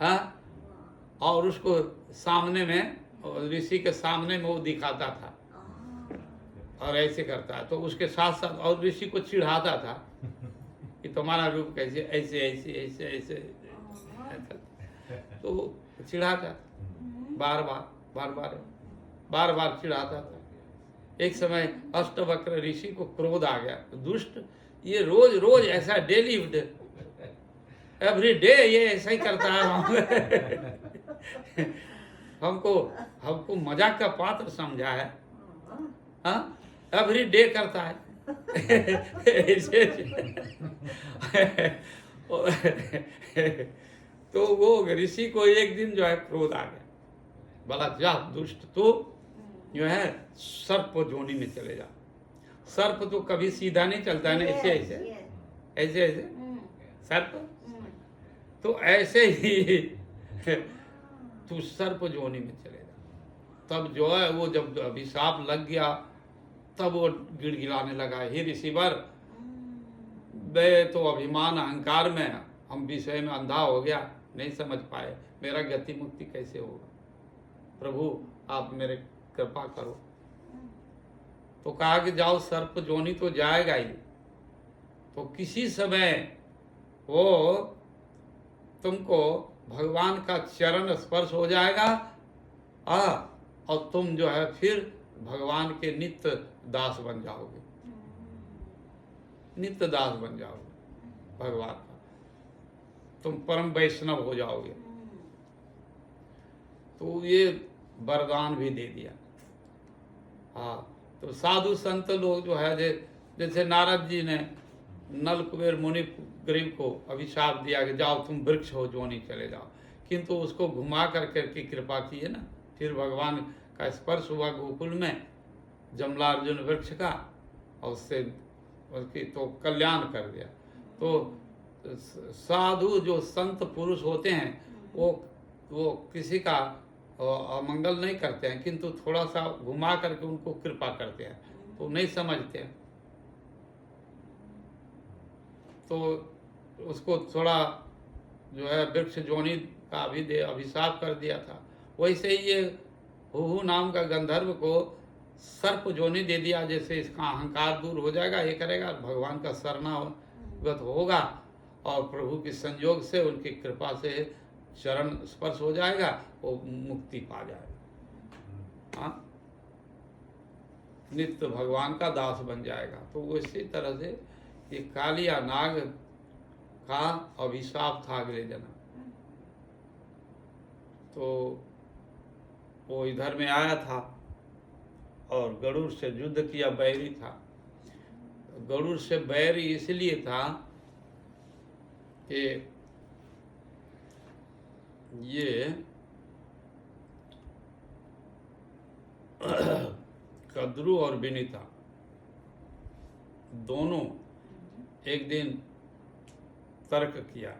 हाँ, और उसको सामने में, ऋषि के सामने में वो दिखाता था, और ऐसे करता है, तो उसके साथ साथ और ऋषि को चिढ़ाता था कि तुम्हारा रूप कैसे, ऐसे ऐसे ऐसे ऐसे, तो चिढ़ाता, बार बार चिढ़ाता था। एक समय अष्टवक्र ऋषि को क्रोध आ गया, दुष्ट, ये रोज रोज ऐसा डेली एवरी डे ये ऐसा ही करता है, हमको मजाक का पात्र समझा है, हाँ, एवरी डे करता है ऐसे। तो वो ऋषि को एक दिन जो है क्रोध आ गया, बोला जा दुष्ट, तो जो है सर्प जोनी में चले जा। सर्प तो कभी सीधा नहीं चलता है ना, ऐसे ऐसे ऐसे ऐसे सर्प, तो ऐसे ही तू सर्प जोनी में चले जा। तब जो है वो जब अभिशाप लग गया, तब वो गिड़गिड़ाने लगा, हे ऋषिवर, मैं तो अभिमान अहंकार में हम विषय में अंधा हो गया, नहीं समझ पाए, मेरा गति मुक्ति कैसे होगा, प्रभु आप मेरे कृपा करो। तो कहा कि जाओ, सर्प जोनी तो जाएगा ही, तो किसी समय वो तुमको भगवान का चरण स्पर्श हो जाएगा और तुम जो है फिर भगवान के नित्य दास बन जाओगे, नित्य दास बन जाओगे भगवान का, तुम परम वैष्णव हो जाओगे। तो ये वरदान भी दे दिया। हाँ, तो साधु संत लोग जो है जैसे नारद जी ने नल कुबेर मुनि गरीब को अभिशाप दिया कि जाओ तुम वृक्ष हो जोनी चले जाओ, किंतु उसको घुमा करके कृपा की है ना, फिर भगवान का स्पर्श हुआ गोकुल में जमलार्जुन वृक्ष का, और उससे उसकी तो कल्याण कर दिया। तो साधु जो संत पुरुष होते हैं वो किसी का अमंगल नहीं करते हैं, किंतु थोड़ा सा घुमा करके उनको कृपा करते हैं, तो नहीं समझते हैं, तो उसको थोड़ा जो है वृक्ष जोनी का भी अभिशाप कर दिया था। वैसे ही ये हुहु नाम का गंधर्व को सर्प जोनी दे दिया, जैसे इसका अहंकार दूर हो जाएगा, ये करेगा, भगवान का शरणागत होगा और प्रभु के संयोग से उनकी कृपा से चरण स्पर्श हो जाएगा, वो मुक्ति पा जाएगा, हाँ, नित्य भगवान का दास बन जाएगा। तो इसी तरह से ये कालिया नाग का अभिशाप था अगले जन्म। तो वो इधर में आया था और गरुड़ से युद्ध किया, बैरी था। गरुड़ से बैरी इसलिए था कि ये कद्रू और विनीता दोनों एक दिन तर्क किया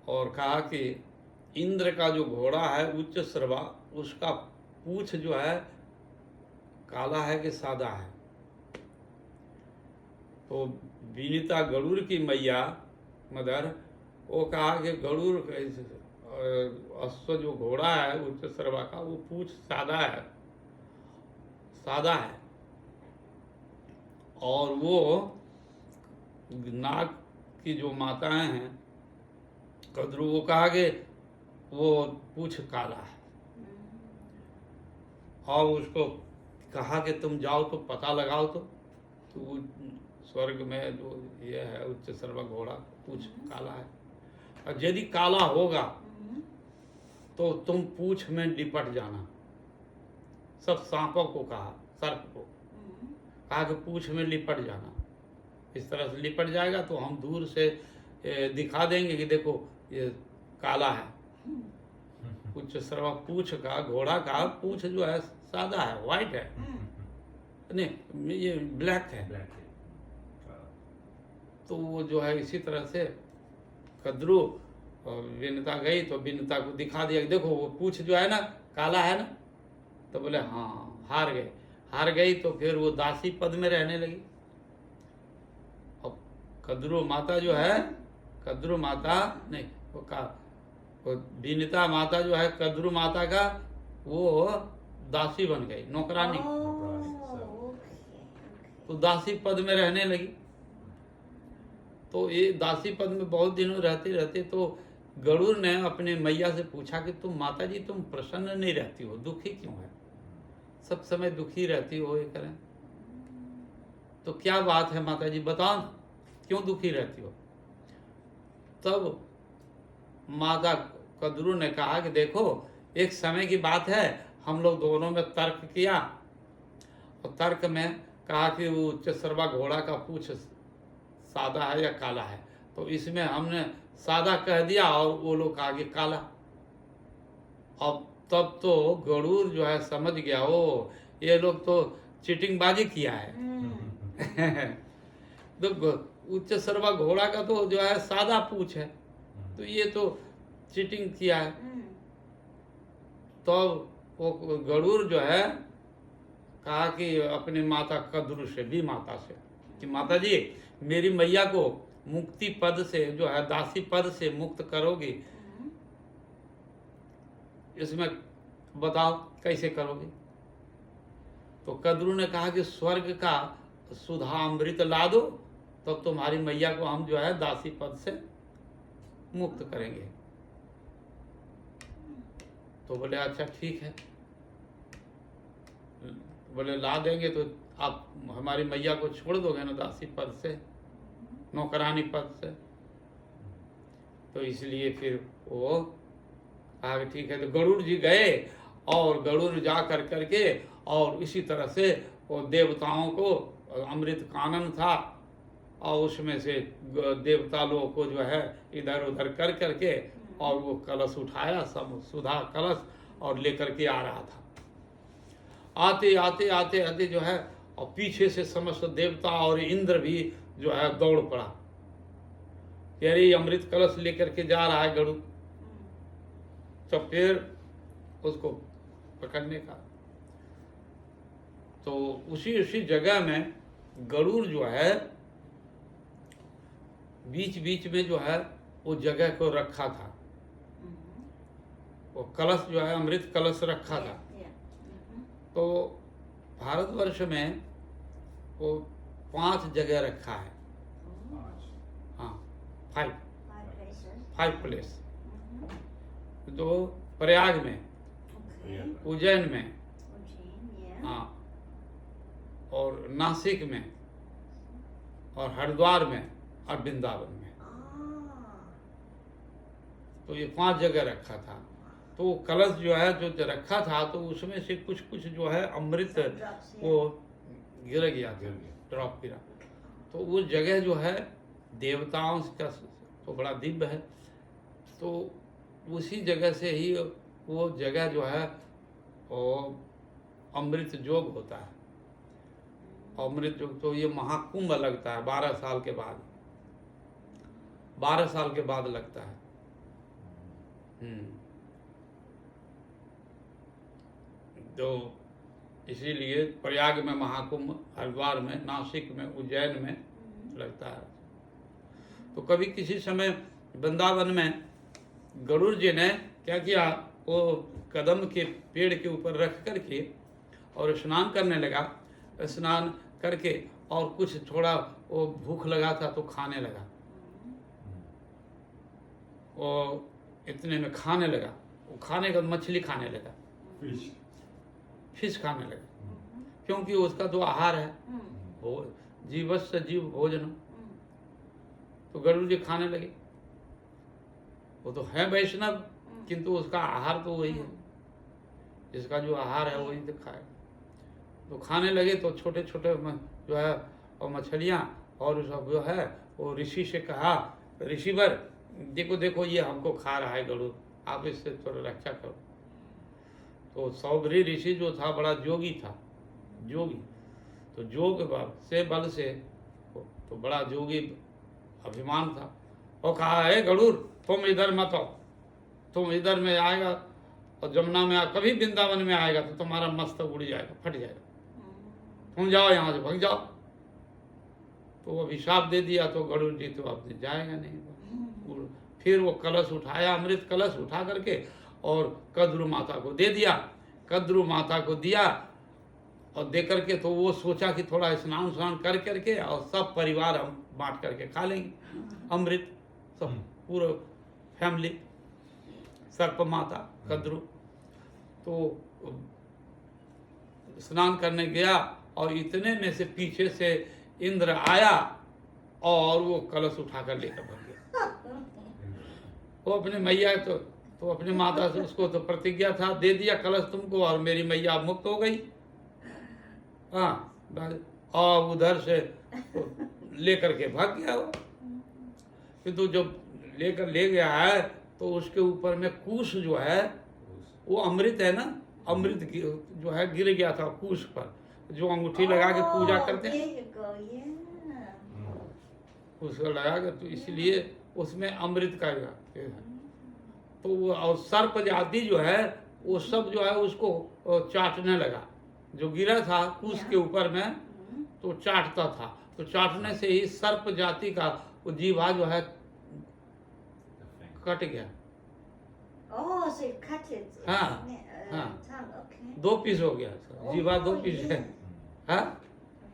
और कहा कि इंद्र का जो घोड़ा है उच्च श्रवा, उसका पूछ जो है काला है कि सादा है। तो विनीता गरुड़ की मैया मदर, वो कहा कि गरुड़ अश्व जो घोड़ा है उच्च श्रवा का, वो पूछ सादा है, सादा है, और वो नाग की जो माताएं हैं कद्रू, वो कहा कि वो पूछ काला है, और उसको कहा कि तुम जाओ तो पता लगाओ तो स्वर्ग में जो ये है उच्च सर्व घोड़ा पूछ काला है, और यदि काला होगा तो तुम पूछ में लिपट जाना। सब सांपों को कहा, सर्प को कहा कि पूछ में लिपट जाना, इस तरह से लिपट जाएगा तो हम दूर से दिखा देंगे कि देखो ये काला है। उच्च सर्व पूछ का, घोड़ा का पूछ जो है सादा है, व्हाइट है, नहीं ये ब्लैक है। तो वो जो है इसी तरह से कद्रू और विनीता गई तो विनीता को दिखा दिया कि देखो वो पूछ जो है ना काला है ना, तो बोले हाँ, हार गई। तो फिर वो दासी पद में रहने लगी। अब कद्रू माता जो है, कद्रू माता नहीं वो विनीता माता जो है कद्रू माता का वो दासी बन गई, नौकरानी। तो दासी पद में रहने लगी। तो ये दासी पद में बहुत दिनों रहते रहते तो गरुड़ ने अपने मैया से पूछा कि तुम माता जी तुम प्रसन्न नहीं रहती हो, दुखी क्यों है, सब समय दुखी रहती हो, ये करें तो क्या बात है माता जी, बताओ क्यों दुखी रहती हो। तब माता कद्रू ने कहा कि देखो एक समय की बात है, हम लोग दोनों में तर्क किया और तर्क में कहा कि वो उच्च सर्वा घोड़ा का पूछ सादा है या काला है, तो इसमें हमने सादा कह दिया और वो लोग आगे काला। अब तब तो गरुड़ जो है समझ गया, ओ ये लोग तो चीटिंगबाजी किया है। तो उच्च सर्वा घोड़ा का तो जो है सादा पूछ है, तो ये तो चीटिंग किया है। तो वो गरुड़ जो है कहा कि अपनी माता कद्रू से भी माता से कि माता जी मेरी मैया को मुक्ति पद से जो है दासी पद से मुक्त करोगी, इसमें बताओ कैसे करोगे। तो कद्रू ने कहा कि स्वर्ग का सुधा अमृत ला दो, तब तुम्हारी मैया को हम जो है दासी पद से मुक्त करेंगे। तो बोले अच्छा ठीक है, बोले ला देंगे तो आप हमारी मैया को छोड़ दोगे ना दासी पद से, नौकरानी पद से। तो इसलिए फिर वो कहा कि ठीक है। तो गरुड़ जी गए और गरुड़ जा कर करके और इसी तरह से वो देवताओं को अमृत कानन था और उसमें से देवता लोगों को जो है इधर उधर कर करके और वो कलश उठाया, सब सुधा कलश, और लेकर के आ रहा था। आते आते आते आते जो है और पीछे से समस्त देवता और इंद्र भी जो है दौड़ पड़ा, अरे अमृत कलश लेकर के जा रहा है गरुड़। तो फिर उसको पकड़ने का, तो उसी जगह में गरुड़ जो है बीच बीच में जो है वो जगह को रखा था, वो कलश जो है अमृत कलश रखा था। तो भारतवर्ष में वो 5 जगह रखा है। हाँ, 5 प्लेस। तो प्रयाग में, उज्जैन में, हाँ, और नासिक में, और हरिद्वार में, और वृंदावन में। तो ये 5 जगह रखा था। तो वो कलश जो है जो रखा था तो उसमें से कुछ कुछ जो है अमृत वो गिर गया था, ड्रॉप गिरा। तो वो जगह जो है देवताओं का तो बड़ा दिव्य है। तो उसी जगह से ही वो जगह जो है वो अमृत जोग होता है। अमृत जोग तो ये महाकुंभ लगता है 12 साल के बाद, 12 साल के बाद लगता है। तो इसीलिए प्रयाग में महाकुंभ, हरिद्वार में, नासिक में, उज्जैन में लगता है। तो कभी किसी समय वृंदावन में गरुड़ जी ने क्या किया, वो कदम के पेड़ के ऊपर रख करके और स्नान करने लगा। स्नान करके और कुछ थोड़ा वो भूख लगा था तो खाने लगा, वो इतने में खाने लगा। वो खाने का मछली खाने लगा, फिश खाने लगा, क्योंकि उसका जो आहार है वो जीवस्य जीव भोजन। तो गरुड़ जी खाने लगे। वो तो है वैष्णव, किंतु उसका आहार तो वही है, जिसका जो आहार है वही तो खाए। तो खाने लगे तो छोटे छोटे जो है और मछलियाँ और सब जो है वो ऋषि से कहा, ऋषिवर देखो देखो ये हमको खा रहा है गरुड़, आप इससे थोड़ा रक्षा करो। तो सौभरी ऋषि जो था बड़ा जोगी था, जोगी। तो जोग से बल से तो बड़ा जोगी अभिमान था। और कहा है गरुड़ तुम इधर मत आओ, तुम इधर में आएगा और जमुना में कभी वृंदावन में आएगा तो तुम्हारा मस्तक उड़ जाएगा, फट जाएगा, तुम जाओ यहाँ से, भाग जाओ। तो वो अभिशाप दे दिया। तो गरुड़ जी तो अब जाएगा नहीं। फिर वो कलश उठाया, अमृत कलश उठा करके और कद्रु माता को दे दिया। कद्रु माता को दिया और दे करके तो वो सोचा कि थोड़ा स्नान स्नान कर करके और सब परिवार हम बांट करके खा लेंगे अमृत, सब पूरा फैमिली। सर्प माता कद्रु तो स्नान करने गया और इतने में से पीछे से इंद्र आया और वो कलश उठाकर लेकर भाग गया। वो अपने मैया तो अपनी माता से उसको तो प्रतिज्ञा था, दे दिया कलश तुमको और मेरी मैया मुक्त हो गई। हाँ, और उधर से लेकर के भाग गया वो। किंतु जब ले गया है तो उसके ऊपर में कुश जो है वो अमृत है ना, अमृत जो है गिर गया था कुश पर, जो अंगूठी लगा के पूजा करते हैं उसको लगा के, तो इसलिए उसमें अमृत का है। तो वो और सर्प जाति जो है वो सब जो है उसको चाटने लगा, जो गिरा था कुश के ऊपर में तो चाटता था। तो चाटने से ही सर्प जाति का वो जीवा जो है कट गया। Oh, so it cut it. हाँ, हाँ। Tongue, okay. 2 पीस हो गया, जीवा 2 पीस है। हाँ,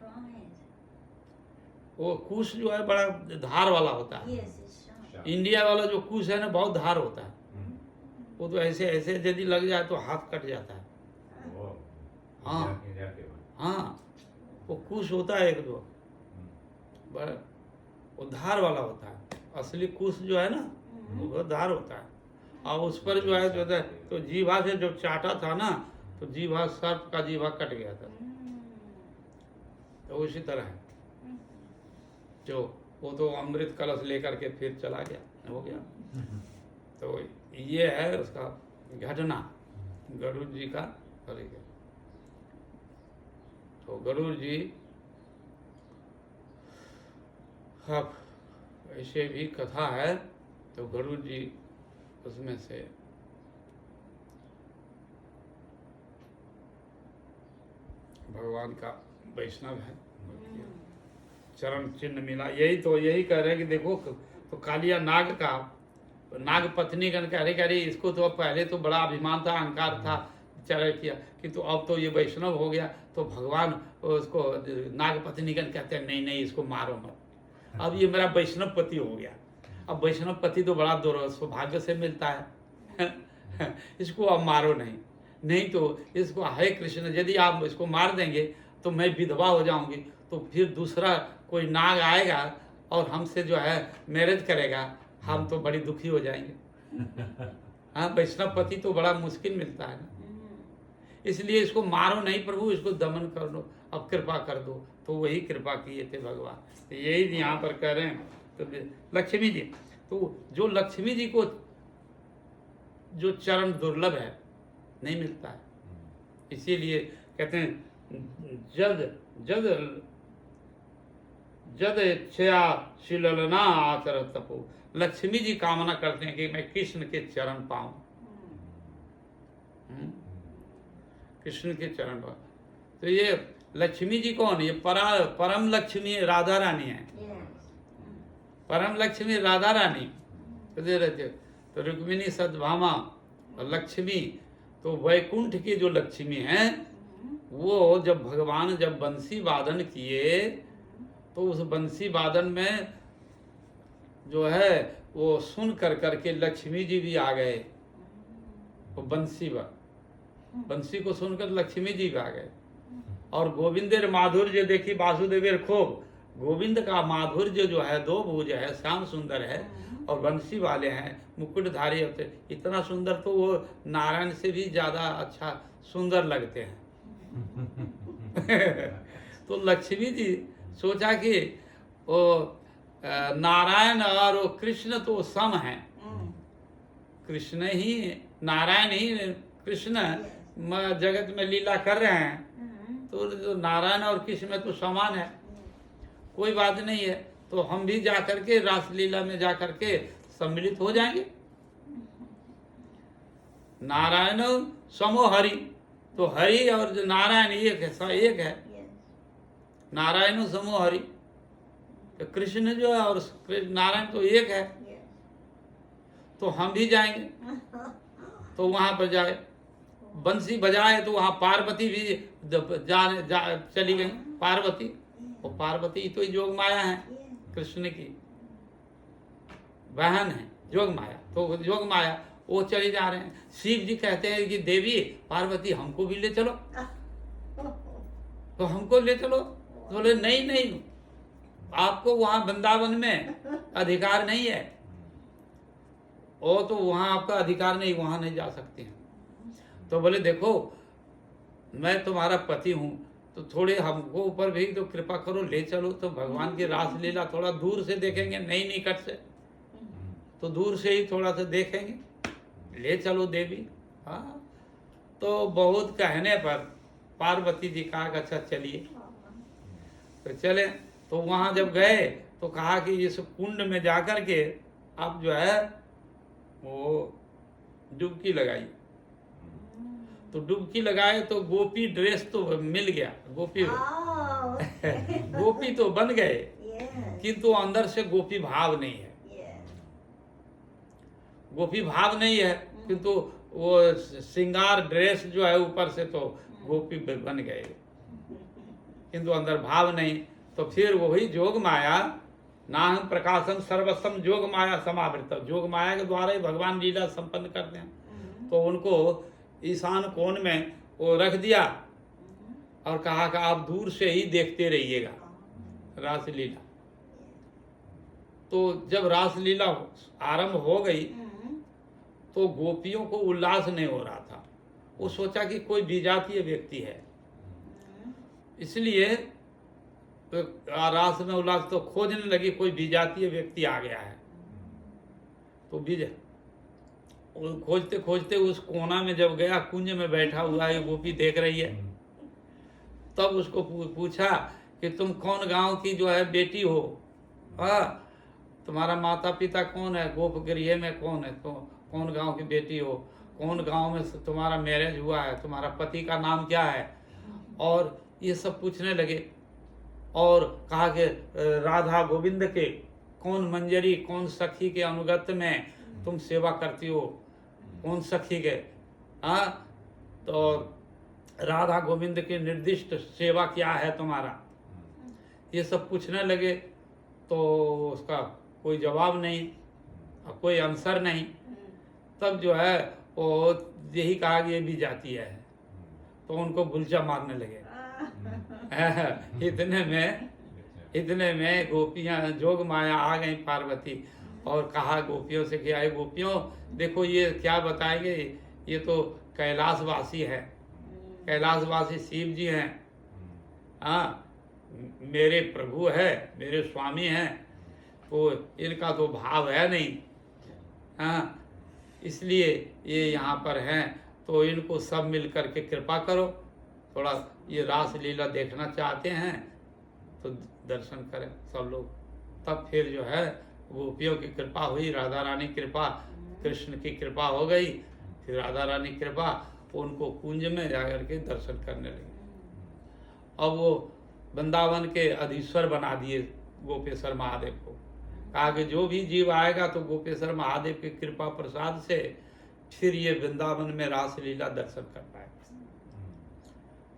Right. वो कुश जो है बड़ा धार वाला होता है। Yes, it's sharp. Sharp. India वाला जो कुश है ना बहुत धार होता है, हम्म, वो तो ऐसे ऐसे यदि लग जाए तो हाथ कट जाता है। वो हाँ। इंडिया के बाद। हाँ, वो कुश होता है एक दो बड़ा, वो धार वाला होता है। असली कुश जो है ना वो बहुत धार होता है, और उस पर जो है तो जीभा से जब चाटा था ना तो जीभा सर्प का जीभा कट गया था। तो उसी तरह है जो वो तो अमृत कलश लेकर के फिर चला गया, हो गया। तो ये है उसका घटना गरुड़ जी का। तो गरुड़ जी अब ऐसे भी कथा है, तो गरुड़ जी उसमें से भगवान का वैष्णव है, चरण चिन्ह मिला। यही कह रहे हैं कि देखो तो कालिया नाग का नाग पत्नी गण कह रही इसको तो पहले तो बड़ा अभिमान था, अहंकार था, चरण किया, किंतु अब तो ये वैष्णव हो गया। तो भगवान उसको नाग पत्नी गण कहते हैं नहीं इसको मारो मत, अब ये मेरा वैष्णव पति हो गया। अब वैष्णव पति तो बड़ा सौभाग्य से मिलता है इसको अब मारो नहीं तो इसको हे कृष्ण यदि आप इसको मार देंगे तो मैं विधवा हो जाऊंगी, तो फिर दूसरा कोई नाग आएगा और हमसे जो है मैरिज करेगा, हम तो बड़ी दुखी हो जाएंगे। हाँ, वैष्णव पति तो बड़ा मुश्किल मिलता है ना, इसलिए इसको मारो नहीं प्रभु, इसको दमन कर दो, अब कृपा कर दो। तो वही कृपा किए थे भगवान। तो यही यहाँ पर कह रहे हैं। तो लक्ष्मी जी, तो जो लक्ष्मी जी को जो चरण दुर्लभ है, नहीं मिलता है, इसीलिए कहते हैं जद इच्छया शिललना आचर तपो। लक्ष्मी जी कामना करते हैं कि मैं कृष्ण के चरण पाऊं, कृष्ण के चरण पाऊं। तो ये लक्ष्मी जी कौन? ये परम लक्ष्मी राधा रानी है। परम लक्ष्मी राधा रानी तो रुक्मिणी सद्भामा और लक्ष्मी, तो वैकुंठ की जो लक्ष्मी है वो जब भगवान जब बंसी वादन किए तो उस बंसी वादन में जो है वो सुन करके लक्ष्मी जी भी आ गए। वो बंसी को सुनकर लक्ष्मी जी भी आ गए। और गोविंदेर माधुर्य देखी वासुदेवेर खूब। गोविंद का माधुर्य जो है, दो भुज है, श्याम सुंदर है, और बंसी वाले हैं, मुकुटधारी होते, इतना सुंदर तो वो नारायण से भी ज्यादा अच्छा सुंदर लगते हैं। तो लक्ष्मी जी सोचा कि वो नारायण और वो कृष्ण तो सम हैं, कृष्ण ही नारायण ही कृष्ण जगत में लीला कर रहे हैं, तो जो नारायण और कृष्ण में तो समान है, कोई बात नहीं है। तो हम भी जा करके रासलीला में जा करके सम्मिलित हो जाएंगे। नारायण समो हरि, तो हरि और जो नारायण एक है। नारायण समो हरि, तो कृष्ण जो है और नारायण तो एक है। तो हम भी जाएंगे, तो वहां पर जाए बंसी बजाए तो वहां पार्वती भी चली गई। पार्वती, और पार्वती तो जोग माया है, कृष्ण की बहन है जोग माया, तो जोग माया वो चले जा रहे हैं। शिव जी कहते हैं कि देवी पार्वती हमको भी ले चलो, तो हमको ले चलो। तो बोले नहीं, आपको वहां वृंदावन में अधिकार नहीं है, वो तो वहां आपका अधिकार नहीं, वहां नहीं जा सकते हैं। तो बोले देखो मैं तुम्हारा पति हूं, तो थोड़े हमको ऊपर भी तो कृपा करो, ले चलो। तो भगवान की रासलीला थोड़ा दूर से देखेंगे, नहीं निकट से, तो दूर से ही थोड़ा सा देखेंगे, ले चलो देवी। हाँ, तो बहुत कहने पर पार्वती जी कहा कि अच्छा चलिए। तो चले, तो वहां जब गए तो कहा कि इस कुंड में जाकर के आप जो है वो डुबकी लगाई। तो डुबकी लगाए तो गोपी ड्रेस तो मिल गया, गोपी तो बन गए, किंतु अंदर से गोपी भाव नहीं है। गोपी भाव नहीं है, किंतु वो श्रृंगार ड्रेस जो है ऊपर से तो गोपी बन गए, किंतु अंदर भाव नहीं। तो फिर वही जोग माया, नाहं प्रकाशम सर्वसम जोग माया समावृत, जोग माया के द्वारा ही भगवान लीला संपन्न करते हैं। तो उनको ईशान कोण में वो रख दिया और कहा कि आप दूर से ही देखते रहिएगा रासलीला। तो जब रासलीला आरंभ हो गई तो गोपियों को उल्लास नहीं हो रहा था। वो सोचा कि कोई विजातीय व्यक्ति है, इसलिए तो रास में उल्लास, तो खोजने लगी कोई विजातीय व्यक्ति आ गया है। तो खोजते खोजते उस कोना में जब गया, कुंज में बैठा हुआ है, गोपी देख रही है। तब उसको पूछा कि तुम कौन गांव की जो है बेटी हो? तुम्हारा माता पिता कौन है? गोप गृह में कौन है? तो कौन गांव की बेटी हो? कौन गांव में तुम्हारा मैरिज हुआ है? तुम्हारा पति का नाम क्या है? और ये सब पूछने लगे। और कहा कि राधा गोविंद के कौन मंजरी, कौन सखी के अनुगत्य में तुम सेवा करती हो? कौन सखी के? तो राधा गोविंद की निर्दिष्ट सेवा क्या है तुम्हारा? ये सब पूछने लगे। तो उसका कोई जवाब नहीं, कोई आंसर नहीं। तब जो है वो यही कहा कि ये भी जाती है। तो उनको गुलचा मारने लगे। इतने में गोपियां जोग माया आ गई पार्वती, और कहा गोपियों से कि आए गोपियों देखो ये क्या बताएंगे, ये तो कैलाशवासी है, कैलाशवासी शिव जी हैं। मेरे प्रभु है, मेरे स्वामी हैं, तो इनका तो भाव है नहीं। इसलिए ये यहाँ पर हैं, तो इनको सब मिल करके कृपा करो, थोड़ा ये रास लीला देखना चाहते हैं तो दर्शन करें सब लोग। तब फिर जो है गोपियों की कृपा हुई, राधा रानी कृपा, कृष्ण की कृपा हो गई। फिर राधा रानी कृपा, उनको कुंज में जाकर के दर्शन करने लगे। अब वो वृंदावन के अधीश्वर बना दिए गोपेश्वर महादेव को। कहा कि जो भी जीव आएगा तो गोपेश्वर महादेव की कृपा प्रसाद से फिर ये वृंदावन में रासलीला दर्शन कर पाएगा।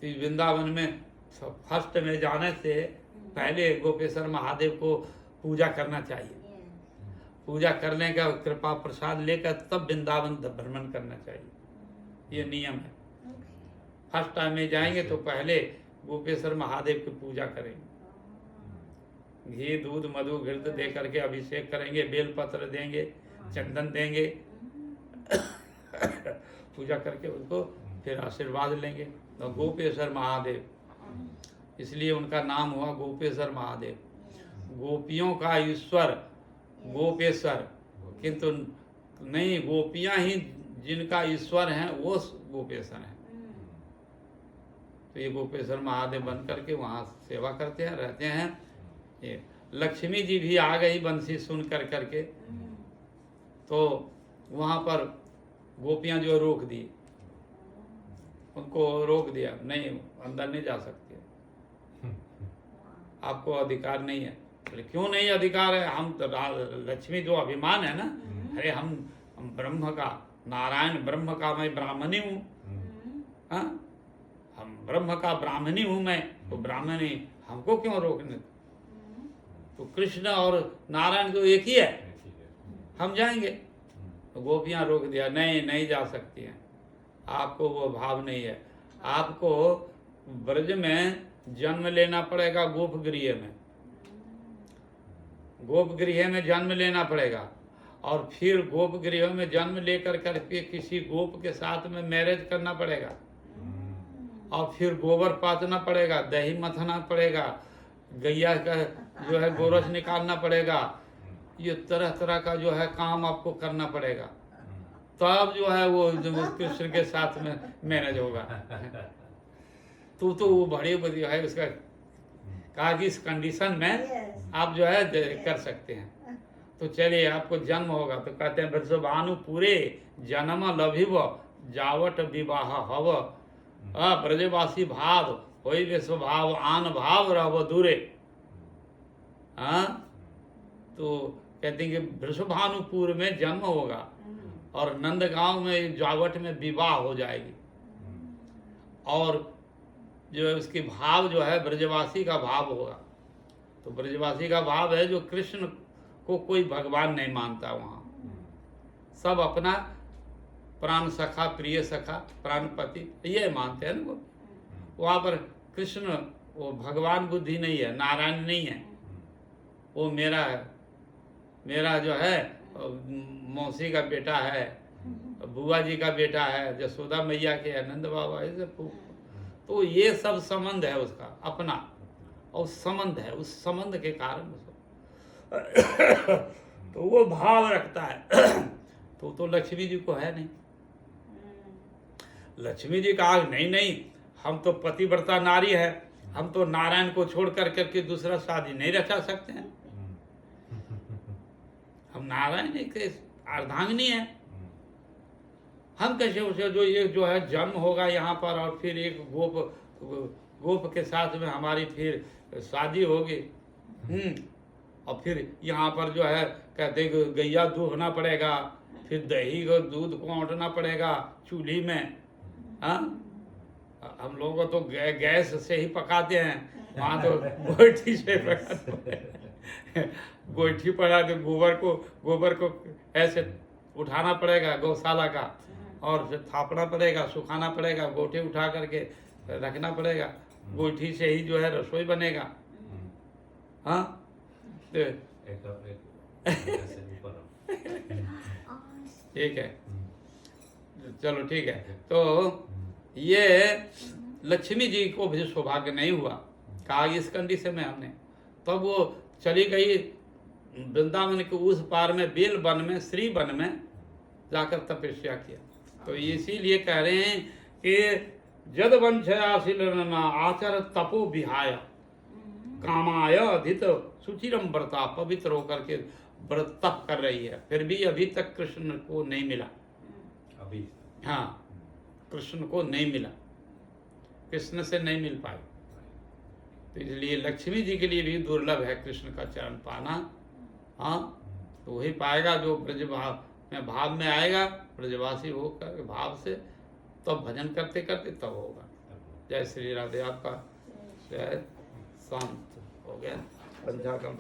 तो वृंदावन में फर्स्ट में जाने से पहले गोपेश्वर महादेव को पूजा करना चाहिए। पूजा करने का कृपा प्रसाद लेकर तब वृंदावन भ्रमण करना चाहिए, ये नियम है। फर्स्ट टाइम में जाएंगे तो पहले गोपेश्वर महादेव की पूजा करेंगे, घी दूध मधु घृत दे करके अभिषेक करेंगे, बेलपत्र देंगे, चंदन देंगे, पूजा करके उनको फिर आशीर्वाद लेंगे। तो गोपेश्वर महादेव, इसलिए उनका नाम हुआ गोपेश्वर महादेव। गोपियों का ईश्वर गोपेश्वर, किंतु नहीं, गोपियां ही जिनका ईश्वर हैं वो गोपेश्वर हैं। तो ये गोपेश्वर महादेव बन करके वहाँ सेवा करते हैं, रहते हैं। ये लक्ष्मी जी भी आ गई बंसी सुन कर करके, तो वहाँ पर गोपियाँ जो रोक दी, उनको रोक दिया, नहीं अंदर नहीं जा सकते, आपको अधिकार नहीं है। बोले क्यों नहीं अधिकार है? हम तो लक्ष्मी जो अभिमान है ना, अरे हम ब्रह्म का, नारायण ब्रह्म का मैं ब्राह्मणी हूँ, हम ब्रह्म का ब्राह्मणी हूँ मैं, तो ब्राह्मणी हमको क्यों रोकने? तो कृष्ण और नारायण तो एक ही है, हम जाएंगे। तो गोपियाँ रोक दिया, नहीं नहीं जा सकती हैं, आपको वो भाव नहीं है, आपको ब्रज में जन्म लेना पड़ेगा, गोप गृह में, गोप गृह में जन्म लेना पड़ेगा, और फिर गोप गृह में जन्म लेकर करके किसी गोप के साथ में मैरिज करना पड़ेगा, और फिर गोबर पातना पड़ेगा, दही मथना पड़ेगा, गैया का जो है गोरस निकालना पड़ेगा, ये तरह तरह का जो है काम आपको करना पड़ेगा, तब जो है वो कृष्ण के साथ में मैरिज होगा। तो वो बड़े बढ़िया है, उसका कहा कि इस कंडीशन में आप जो है कर सकते हैं। तो चलिए आपको जन्म होगा, तो कहते हैं ब्रजभानु पूरे जन्म लभिव जावट विवाह हव, ब्रजवासी भाव होई वे स्वभाव आन भाव रहो दूरे। तो कहते हैं कि वृषभानुपुर में जन्म होगा और नंदगांव में जावट में विवाह हो जाएगी, और जो है उसकी भाव जो है ब्रजवासी का भाव होगा, तो ब्रजवासी का भाव है जो कृष्ण को कोई भगवान नहीं मानता वहाँ, सब अपना प्राण सखा, प्रिय सखा, प्राणपति ये मानते हैं ना वो। वहाँ पर कृष्ण वो भगवान बुद्धि नहीं है, नारायण नहीं है, वो मेरा है, मेरा जो है मौसी का बेटा है, बुआ जी का बेटा है, जसोदा मैया के आनंद बाबा, ऐसे तो ये सब संबंध है उसका अपना, और संबंध है, उस संबंध के कारण उसको तो वो भाव रखता है। तो लक्ष्मी जी को है नहीं। लक्ष्मी जी कहा नहीं नहीं, हम तो पतिव्रता नारी है, हम तो नारायण को छोड़ कर करके दूसरा शादी नहीं रचा सकते हैं, हम नारायण के अर्धांगिनी है, हम कैसे उसे जो ये जो है जन्म होगा यहाँ पर और फिर एक गोप के साथ में हमारी फिर शादी होगी, और फिर यहाँ पर जो है कहते गैया दूहना पड़ेगा, फिर दही को दूध को औंटना पड़ेगा चूल्ही में। हाँ, हम लोग को तो गैस से ही पकाते हैं, वहाँ तो गोइठी से पकाते हैं। गोइठी पड़ा तो गोबर को ऐसे उठाना पड़ेगा गौशाला का, और फिर थापना पड़ेगा, सुखाना पड़ेगा, गोटे उठा करके रखना पड़ेगा, गोइठी से ही जो है रसोई बनेगा। हाँ तो ठीक है, चलो ठीक है। तो ये लक्ष्मी जी को भी सौभाग्य नहीं हुआ, कहा इस कंडीशन में हमने, तब वो चली गई वृंदावन के उस पार में बेल वन में, श्री वन में जाकर तपस्या किया। तो इसीलिए कह रहे हैं कि जद वंशयाशील आचर तपो विहाय कामाय अधित सुचिरम व्रता, पवित्र होकर के व्रत तप कर रही है, फिर भी अभी तक कृष्ण को नहीं मिला। अभी हाँ, कृष्ण को नहीं मिला, कृष्ण से नहीं मिल पाई। तो इसलिए लक्ष्मी जी के लिए भी दुर्लभ है कृष्ण का चरण पाना। हाँ, तो वही पाएगा जो ब्रज भाव में आएगा, ब्रजवासी होकर भाव से, तब भजन करते करते तब होगा। जय श्री राधे। आपका जय शांत हो गया पंचाकम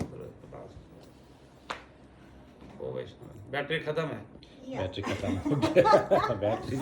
ओ वैष्णव। बैटरी खत्म है, बैटरी खत्म हो गया बैटरी